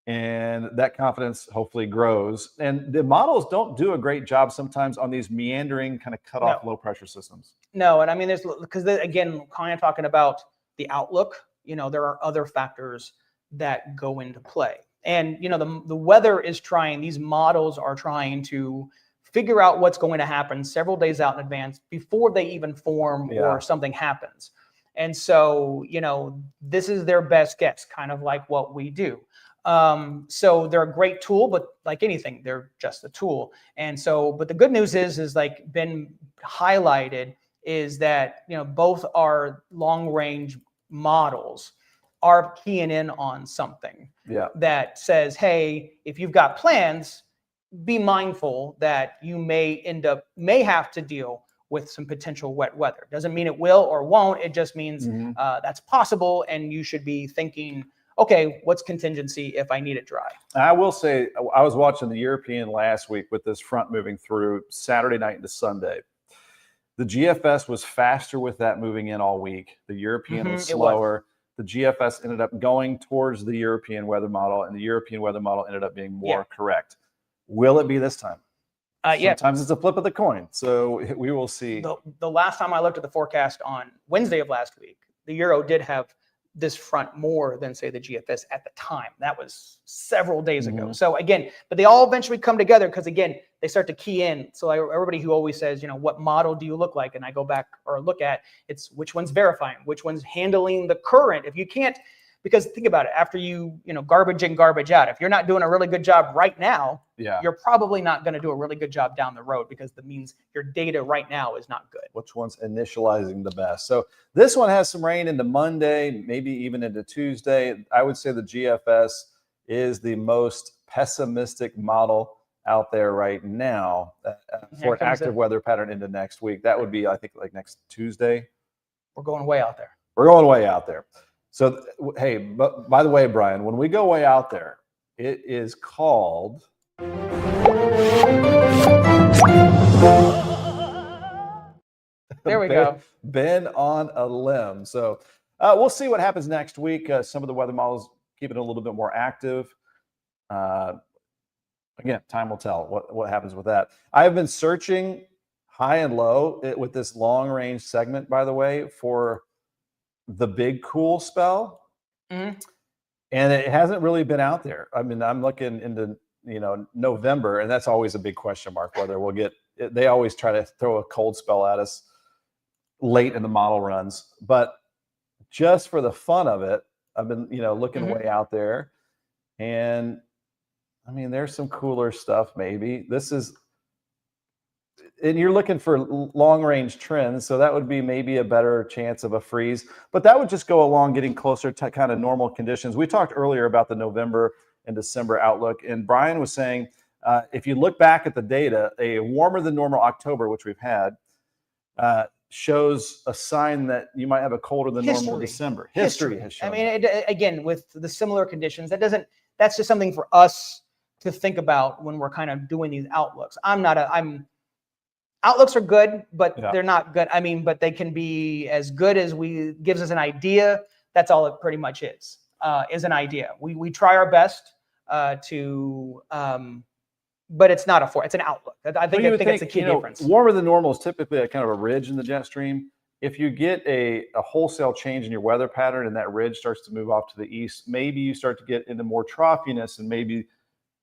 and that confidence hopefully grows. And the models don't do a great job sometimes on these meandering kind of cut off low pressure systems. No, and there's, because again, kind of talking about the outlook, there are other factors that go into play. And, the weather is trying, these models are trying to figure out what's going to happen several days out in advance before they even form or something happens. And so, this is their best guess, kind of like what we do. So they're a great tool, but like anything, they're just a tool. And so, but the good news is like been highlighted is that, both our long range models are keying in on something that says, hey, if you've got plans, be mindful that you may have to deal with some potential wet weather. Doesn't mean it will or won't. It just means that's possible, and you should be thinking, okay, what's contingency if I need it dry? I will say, I was watching the European last week with this front moving through Saturday night into Sunday. The GFS was faster with that moving in all week. The European was slower. The GFS ended up going towards the European weather model, and the European weather model ended up being more correct. Will it be this time? Sometimes it's a flip of the coin. So we will see. The last time I looked at the forecast on Wednesday of last week, the Euro did have this front more than, say, the GFS at the time. That was several days ago. So again, but they all eventually come together because, again, they start to key in. So everybody who always says, what model do you look like? And I go back or look at, it's which one's verifying, which one's handling the current. If you can't, because think about it, after you garbage in, garbage out, if you're not doing a really good job right now, you're probably not going to do a really good job down the road, because that means your data right now is not good. Which one's initializing the best? So this one has some rain into Monday, maybe even into Tuesday. I would say the GFS is the most pessimistic model out there right now for an active weather pattern into next week. That would be, I think, like next Tuesday. We're going way out there. We're going way out there. So, hey, but by the way, Brian, when we go way out there, it is called there we go. Been on a limb. So we'll see what happens next week. Some of the weather models keep it a little bit more active. Again, time will tell what happens with that. I have been searching high and low with this long range segment, by the way, for the big cool spell, and it hasn't really been out there. I mean, I'm looking into November, and that's always a big question mark whether we'll get. They always try to throw a cold spell at us late in the model runs, but just for the fun of it, I've been looking way out there, and I mean, there's some cooler stuff. Maybe this is. And you're looking for long-range trends, so that would be maybe a better chance of a freeze. But that would just go along getting closer to kind of normal conditions. We talked earlier about the November and December outlook, and Brian was saying if you look back at the data, a warmer than normal October, which we've had, shows a sign that you might have a colder than normal December. History has shown. I mean, again, with the similar conditions, that's just something for us to think about when we're kind of doing these outlooks. Outlooks are good, but they're not good. I mean, but they can be as good as gives us an idea. That's all it pretty much is an idea. We try our best but it's not it's an outlook. I think it's a key difference. Warmer than normal is typically a kind of a ridge in the jet stream. If you get a wholesale change in your weather pattern and that ridge starts to move off to the east, maybe you start to get into more troughiness, and maybe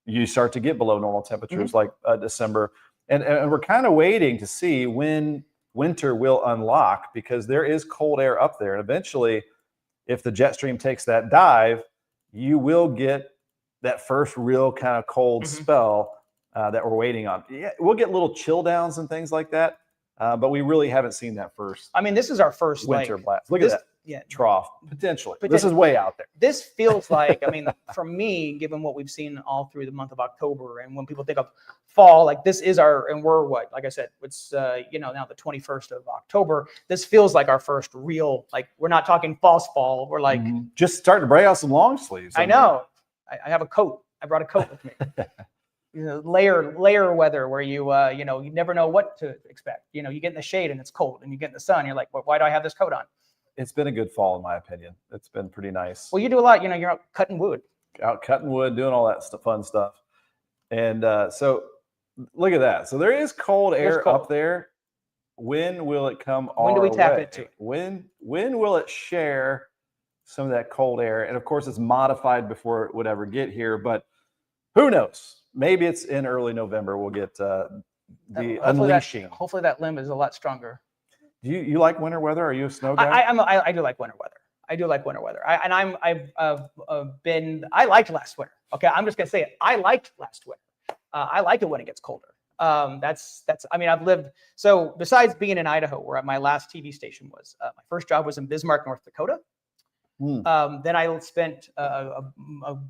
you start to get below normal temperatures like December. And we're kind of waiting to see when winter will unlock, because there is cold air up there. And eventually, if the jet stream takes that dive, you will get that first real kind of cold spell that we're waiting on. Yeah, we'll get little chill downs and things like that, but we really haven't seen that first. I mean, this is our first winter blast. Look at that. Yeah, trough potentially. This is way out there. This feels like, I mean, for me, given what we've seen all through the month of October, and when people think of fall, like this is and we're what, like I said, it's now the 21st of October. This feels like our first real, like, we're not talking false fall. We're like just starting to break out some long sleeves. I know. I have a coat. I brought a coat with me. Layer weather where you never know what to expect. You get in the shade and it's cold, and you get in the sun, you're like, well, why do I have this coat on? It's been a good fall, in my opinion. It's been pretty nice. Well, you do a lot. You're out cutting wood. Out cutting wood, doing all that fun stuff. And so look at that. So there is cold air up there. When will it come our way? When do we tap into it? When will it share some of that cold air? And of course, it's modified before it would ever get here. But who knows? Maybe it's in early November. We'll get the unleashing. Hopefully that limb is a lot stronger. Do you like winter weather? Are you a snow guy? I do like winter weather. I liked last winter. Okay, I'm just gonna say it. I liked last winter. I like it when it gets colder. I mean, I've lived, so besides being in Idaho, where my last TV station was, my first job was in Bismarck, North Dakota. Then I spent a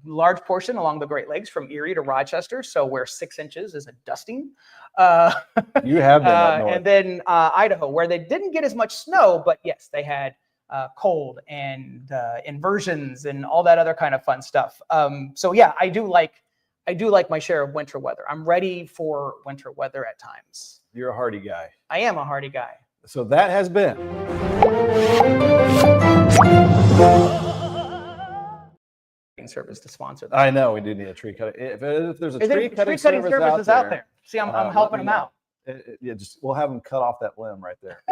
large portion along the Great Lakes from Erie to Rochester, so where 6 inches is a dusting. You have been up north. And then Idaho, where they didn't get as much snow, but yes, they had cold and inversions and all that other kind of fun stuff. So yeah, I do like my share of winter weather. I'm ready for winter weather at times. You're a hardy guy. I am a hardy guy. So that has been service to sponsor that. I know we do need a tree cutting. If there's a tree cutting service service out there. See, I'm helping them out. Yeah, we'll have them cut off that limb right there.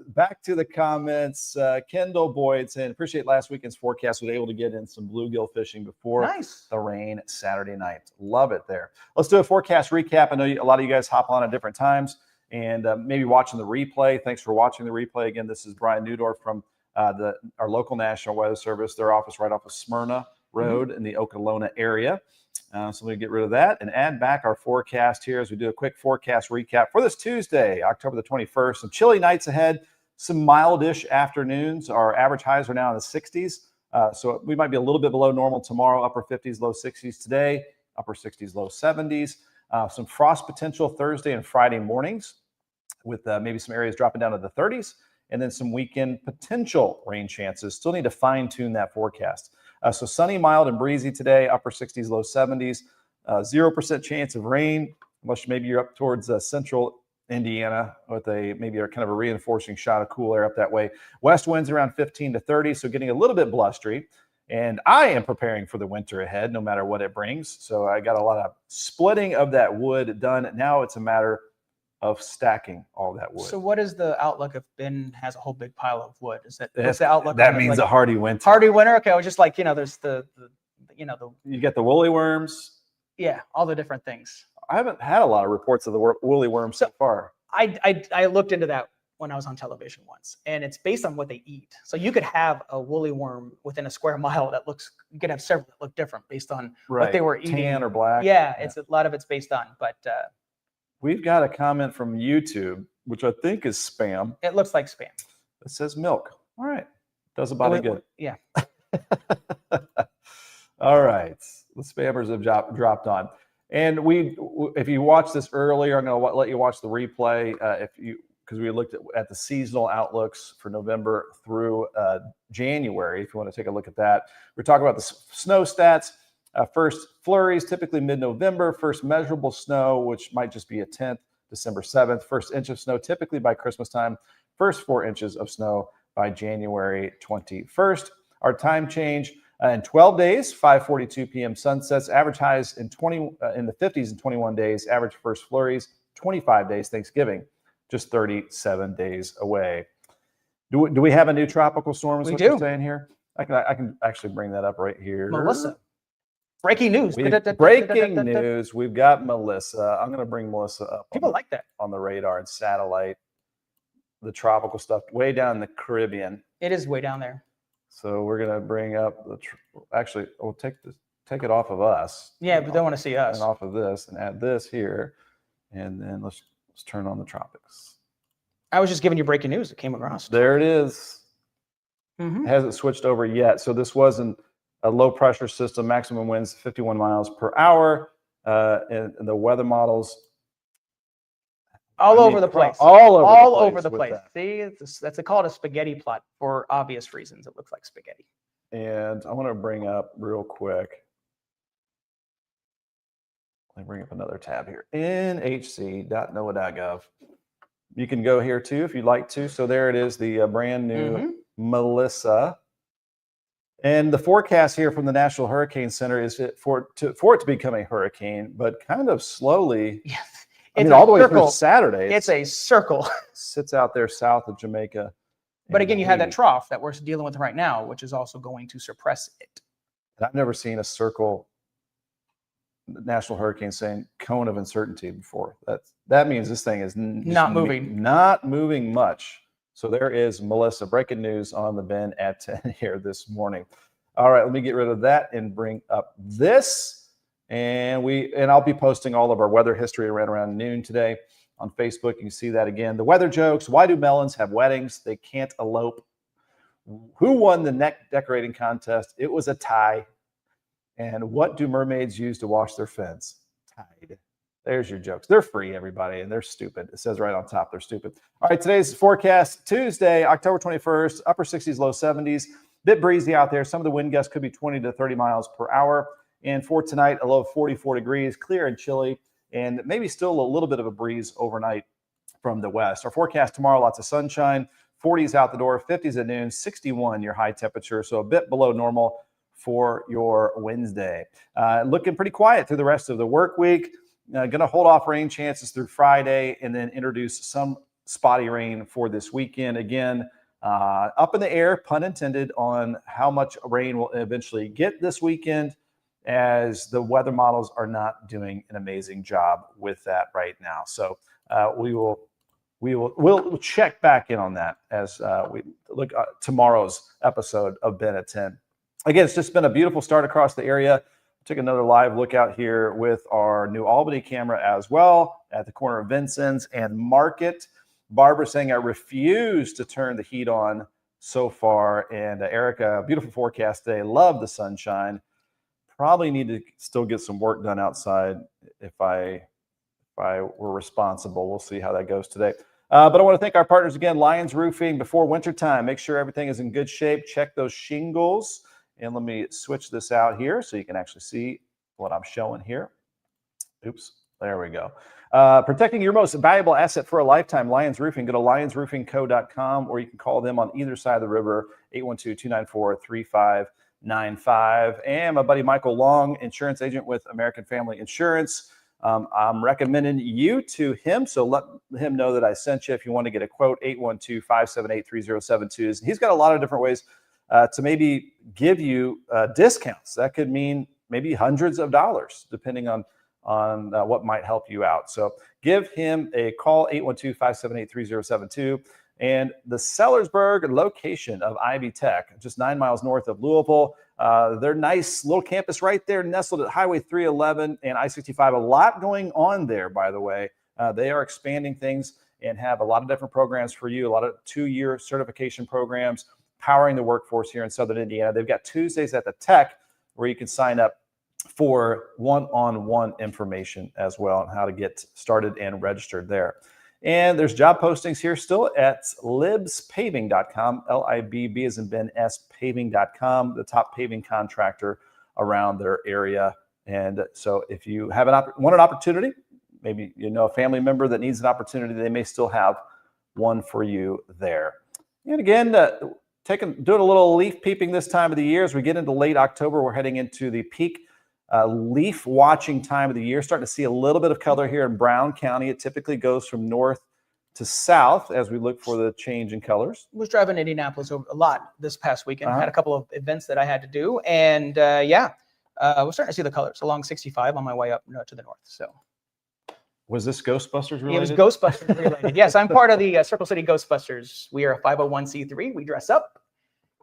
Back to the comments. Kendall Boyd saying, appreciate last weekend's forecast. Was able to get in some bluegill fishing before the rain Saturday night. Love it there. Let's do a forecast recap. I know a lot of you guys hop on at different times and maybe watching the replay. Thanks for watching the replay. Again, this is Brian Neudorff from our local National Weather Service, their office right off of Smyrna Road in the Okolona area. So we get rid of that and add back our forecast here as we do a quick forecast recap for this Tuesday, October the 21st. Some chilly nights ahead, some mildish afternoons. Our average highs are now in the 60s. So we might be a little bit below normal tomorrow, upper 50s, low 60s today, upper 60s, low 70s. Some frost potential Thursday and Friday mornings with maybe some areas dropping down to the 30s. And then some weekend potential rain chances. Still need to fine tune that forecast. So sunny, mild, and breezy today, upper 60s, low 70s. 0% chance of rain, unless maybe you're up towards central Indiana with maybe a kind of a reinforcing shot of cool air up that way. West winds around 15 to 30, so getting a little bit blustery. And I am preparing for the winter ahead, no matter what it brings. So I got a lot of splitting of that wood done. Now it's a matter of stacking all that wood. So what is the outlook if Ben has a whole big pile of wood? What's the outlook? That means a hardy winter. Hardy winter. Okay, I was just like, there's you get the woolly worms. Yeah, all the different things. I haven't had a lot of reports of the woolly worms so far. I looked into that when I was on television once, and it's based on what they eat. So you could have a woolly worm within a square mile you could have several that look different based on what they were eating. Tan or black. Yeah, it's a lot of it's based on, but we've got a comment from YouTube, which I think is spam. It looks like spam. It says milk. All right. Does a body good. Yeah. All right. The spammers have dropped on. And if you watched this earlier, I'm going to let you watch the replay because we looked at the seasonal outlooks for November through January, if you want to take a look at that. We're talking about the snow stats. First flurries, typically mid-November. First measurable snow, which might just be a 10th, December 7th. First inch of snow, typically by Christmas time. First 4 inches of snow by January 21st. Our time change in 12 days, 5:42 p.m. sunsets. Average highs in the 50s in 21 days. Average first flurries, 25 days Thanksgiving, just 37 days away. Do we have a new tropical storm? Is what you're saying here? I can actually bring that up right here. Melissa. Breaking news. Breaking news. We've got Melissa. I'm going to bring Melissa up. People like that. On the radar and satellite. The tropical stuff way down in the Caribbean. It is way down there. So we're going to bring up actually, we'll take it off of us. Yeah, but they want to see us. And off of this and add this here. And then let's turn on the tropics. I was just giving you breaking news. It came across. There it is. It hasn't switched over yet. So this wasn't a low pressure system, maximum winds 51 miles per hour. And the weather models. All over the place. All over the place. See, that's called a spaghetti plot for obvious reasons. It looks like spaghetti. And I want to bring up real quick. Let me bring up another tab here. nhc.noaa.gov. You can go here too if you'd like to. So there it is, the brand new Melissa. And the forecast here from the National Hurricane Center is for it to become a hurricane, but kind of slowly. Yeah. All the way through Saturday. It's a circle. Sits out there south of Jamaica. But again, you have that trough that we're dealing with right now, which is also going to suppress it. And I've never seen a circle National Hurricane saying cone of uncertainty before. That means this thing is not moving. Not moving much. So there is Melissa. Breaking news on the Ben at 10 here this morning. All right, let me get rid of that and bring up this. And I'll be posting all of our weather history around noon today on Facebook. You can see that again. The weather jokes. Why do melons have weddings? They can't elope. Who won the neck decorating contest? It was a tie. And what do mermaids use to wash their fins? Tide. There's your jokes. They're free, everybody, and they're stupid. It says right on top they're stupid. All right, today's forecast, Tuesday, October 21st, upper 60s, low 70s. Bit breezy out there. Some of the wind gusts could be 20 to 30 miles per hour. And for tonight, a low of 44 degrees, clear and chilly, and maybe still a little bit of a breeze overnight from the west. Our forecast tomorrow, lots of sunshine, 40s out the door, 50s at noon, 61 your high temperature, so a bit below normal for your Wednesday. Looking pretty quiet through the rest of the work week. Going to hold off rain chances through Friday and then introduce some spotty rain for this weekend. Again, up in the air, pun intended, on how much rain we'll eventually get this weekend, as the weather models are not doing an amazing job with that right now. So we'll check back in on that as we look at tomorrow's episode of Ben at 10. Again, it's just been a beautiful start across the area. Took another live look out here with our New Albany camera as well at the corner of Vincent's and Market. Barbara saying, I refuse to turn the heat on so far. And Erica, beautiful forecast today. Love the sunshine. Probably need to still get some work done outside if I were responsible. We'll see how that goes today. But I want to thank our partners again, Lions Roofing. Before wintertime, make sure everything is in good shape. Check those shingles. And let me switch this out here so you can actually see what I'm showing here. Oops, there we go. Protecting your most valuable asset for a lifetime, Lions Roofing. Go to lionsroofingco.com, or you can call them on either side of the river, 812-294-3595. And my buddy Michael Long, insurance agent with American Family Insurance. I'm recommending you to him, so let him know that I sent you. If you want to get a quote, 812-578-3072. He's got a lot of different ways to maybe give you discounts. That could mean maybe hundreds of dollars, depending on what might help you out. So give him a call, 812-578-3072. And the Sellersburg location of Ivy Tech, just 9 miles north of Louisville. Their nice little campus right there, nestled at Highway 311 and I-65. A lot going on there, by the way. They are expanding things and have a lot of different programs for you, a lot of 2-year certification programs, powering the workforce here in Southern Indiana. They've got Tuesdays at the Tech where you can sign up for one-on-one information as well on how to get started and registered there. And there's job postings here still at libspaving.com, L-I-B-B as in Ben, S, paving.com, the top paving contractor around their area. And so if you have want an opportunity, maybe you know a family member that needs an opportunity, they may still have one for you there. And again, doing a little leaf peeping this time of the year. As we get into late October, we're heading into the peak leaf watching time of the year. Starting to see a little bit of color here in Brown County. It typically goes from north to south as we look for the change in colors. I was driving to Indianapolis a lot this past weekend. Had a couple of events that I had to do. And we're starting to see the colors along 65 on my way up to the north. So. Was this Ghostbusters related? It was Ghostbusters related. Yes, I'm part of the Circle City Ghostbusters. We are a 501c3. We dress up,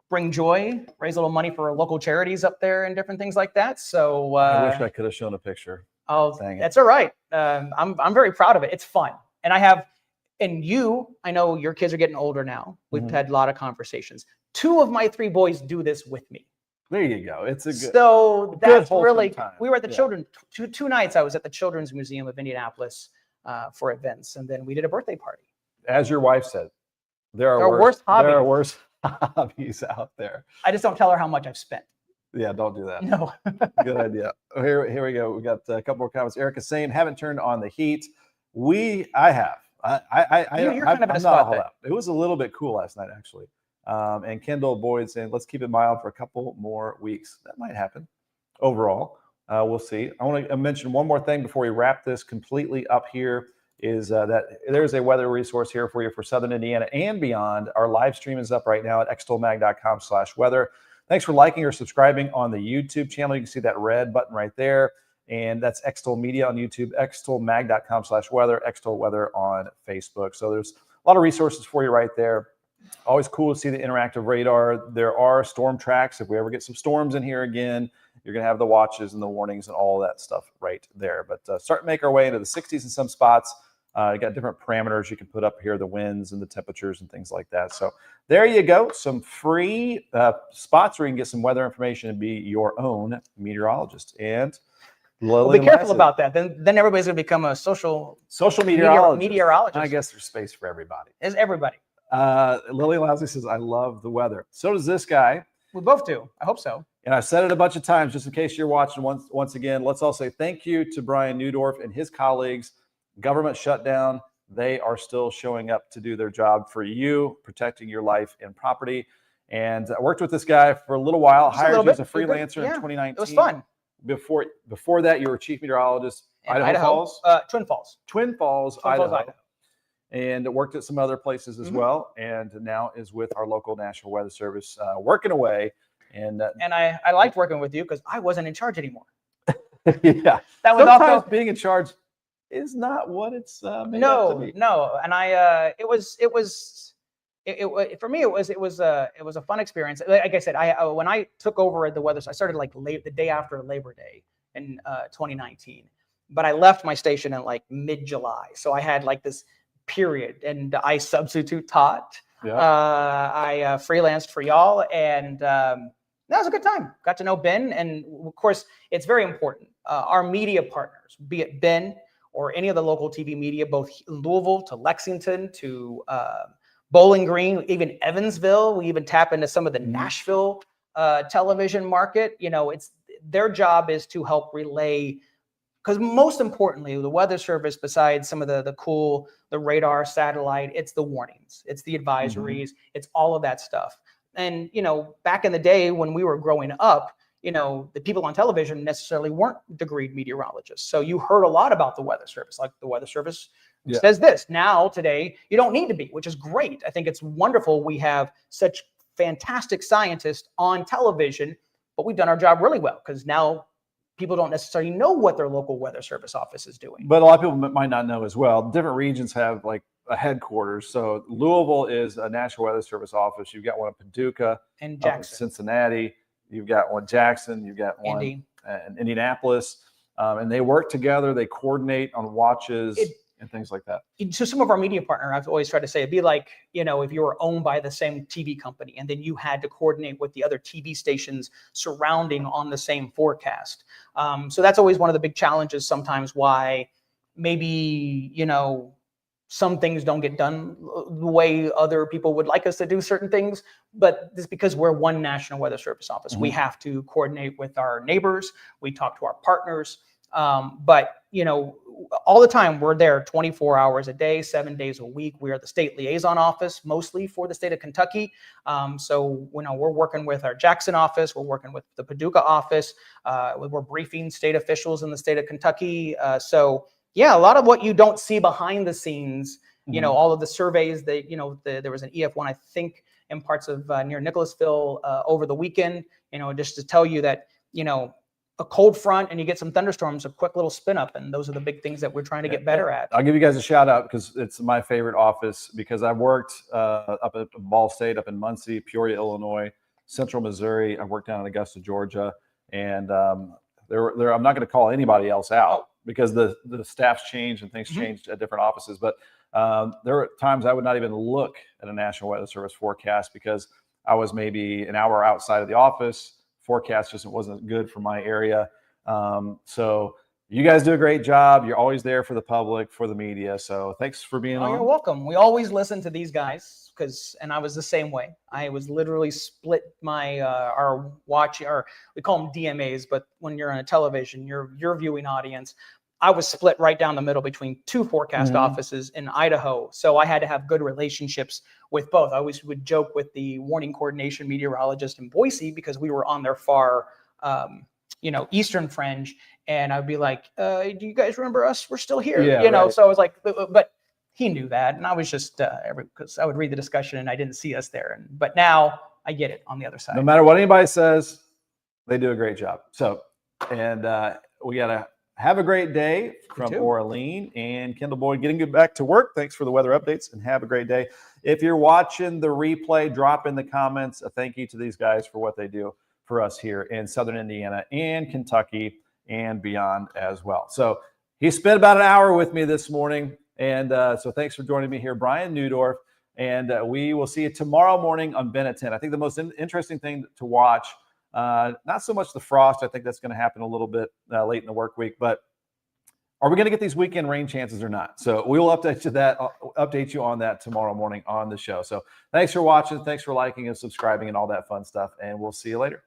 bring joy, raise a little money for local charities up there and different things like that. So I wish I could have shown a picture. Oh, that's all right. I'm very proud of it. It's fun. And I know your kids are getting older now. We've had a lot of conversations. 2 of my 3 boys do this with me. There you go. It's a good. So that's really. Time. We were at the children. Two nights I was at the Children's Museum of Indianapolis for events, and then we did a birthday party. As your wife said, there are worse hobbies out there. I just don't tell her how much I've spent. Yeah, don't do that. No. Good idea. Here we go. We got a couple more comments. Erica's saying, haven't turned on the heat. I have. You're kind of in a spot there. It was a little bit cool last night, actually. And Kendall Boyd saying, let's keep it mild for a couple more weeks. That might happen. Overall, we'll see. I want to mention one more thing before we wrap this completely up here is that there's a weather resource here for you for Southern Indiana and beyond. Our live stream is up right now at extolmag.com/weather. Thanks for liking or subscribing on the YouTube channel. You can see that red button right there. And that's Extol Media on YouTube, extolmag.com/weather, Extol Weather on Facebook. So there's a lot of resources for you right there. Always cool to see the interactive radar. There are storm tracks. If we ever get some storms in here again, you're going to have the watches and the warnings and all that stuff right there. But starting to make our way into the 60s in some spots. You got different parameters you can put up here, the winds and the temperatures and things like that. So there you go. Some free spots where you can get some weather information and be your own meteorologist. And Well, be careful about that. Then everybody's going to become a social meteorologist. I guess there's space for everybody. Is everybody. Lily Lousy says, I love the weather. So does this guy. We both do. I hope so. And I've said it a bunch of times, just in case you're watching once again. Let's all say thank you to Brian Neudorff and his colleagues. Government shutdown. They are still showing up to do their job for you, protecting your life and property. And I worked with this guy for a little while, hired you as a freelancer in 2019. It was fun. Before that, you were chief meteorologist in Idaho Falls? Twin Falls. Twin Falls, Idaho. And worked at some other places as well. And now is with our local National Weather Service, working away. And I liked working with you because I wasn't in charge anymore. Yeah. That was sometimes being in charge is not what it's made up to be. No. And for me, it was a fun experience. Like I said, when I took over at the weather, I started like the day after Labor Day in 2019, but I left my station in like mid-July. So I had like this period, and I substitute taught. Yeah. I freelanced for y'all, and that was a good time. Got to know Ben, and of course, it's very important. Our media partners, be it Ben or any of the local TV media, both Louisville to Lexington to Bowling Green, even Evansville. We even tap into some of the Nashville television market. It's their job is to help relay, because most importantly, the Weather Service, besides some of the radar, satellite, it's the warnings, it's the advisories, it's all of that stuff. And, back in the day when we were growing up, the people on television necessarily weren't degreed meteorologists. So you heard a lot about the Weather Service, like the Weather Service says this. Now, today, you don't need to be, which is great. I think it's wonderful we have such fantastic scientists on television, but we've done our job really well because now people don't necessarily know what their local Weather Service office is doing. But a lot of people might not know as well. Different regions have like a headquarters. So Louisville is a National Weather Service office. You've got one in Paducah, and Jackson, Cincinnati. You've got one Jackson. You've got one in Indianapolis, and they work together. They coordinate on watches and things like that. So some of our media partner, I've always tried to say, it'd be like, if you were owned by the same TV company, and then you had to coordinate with the other TV stations surrounding on the same forecast. So that's always one of the big challenges sometimes why maybe, some things don't get done the way other people would like us to do certain things, but it's because we're one National Weather Service office. We have to coordinate with our neighbors. We talk to our partners. But, all the time we're there 24 hours a day, 7 days a week. We are the state liaison office, mostly for the state of Kentucky. So, we're working with our Jackson office. We're working with the Paducah office. We're briefing state officials in the state of Kentucky. Yeah, a lot of what you don't see behind the scenes, all of the surveys that, there was an EF1, I think, in parts of near Nicholasville over the weekend, just to tell you that, a cold front and you get some thunderstorms, a quick little spin up. And those are the big things that we're trying to get better at. I'll give you guys a shout out because it's my favorite office, because I worked up at Ball State, up in Muncie, Peoria, Illinois, Central Missouri. I worked down in Augusta, Georgia. And I'm not going to call anybody else out because the staffs change and things change at different offices. But there were times I would not even look at a National Weather Service forecast because I was maybe an hour outside of the office. Forecast just wasn't good for my area. So you guys do a great job. You're always there for the public, for the media. So thanks for being on. You're welcome. We always listen to these guys and I was the same way. I was literally split my we call them DMAs, but when you're on a television, your viewing audience, I was split right down the middle between two forecast offices in Idaho. So I had to have good relationships with both. I always would joke with the warning coordination meteorologist in Boise because we were on their far, eastern fringe. And I'd be like, do you guys remember us? We're still here. Right. So I was like, but he knew that. And I was just, because I would read the discussion and I didn't see us there. But now I get it on the other side. No matter what anybody says, they do a great job. So, and we got to have a great day from Orlean and Kendall Boyd getting back to work. Thanks for the weather updates and have a great day. If you're watching the replay, drop in the comments a thank you to these guys for what they do for us here in Southern Indiana and Kentucky and beyond as well. So he spent about an hour with me this morning, And so thanks for joining me here, Brian Neudorff. And we will see you tomorrow morning on Ben at 10. I think the most interesting thing to watch, not so much the frost. I think that's going to happen a little bit late in the work week, but are we going to get these weekend rain chances or not? So we will update you on that tomorrow morning on the show. So thanks for watching. Thanks for liking and subscribing and all that fun stuff. And we'll see you later.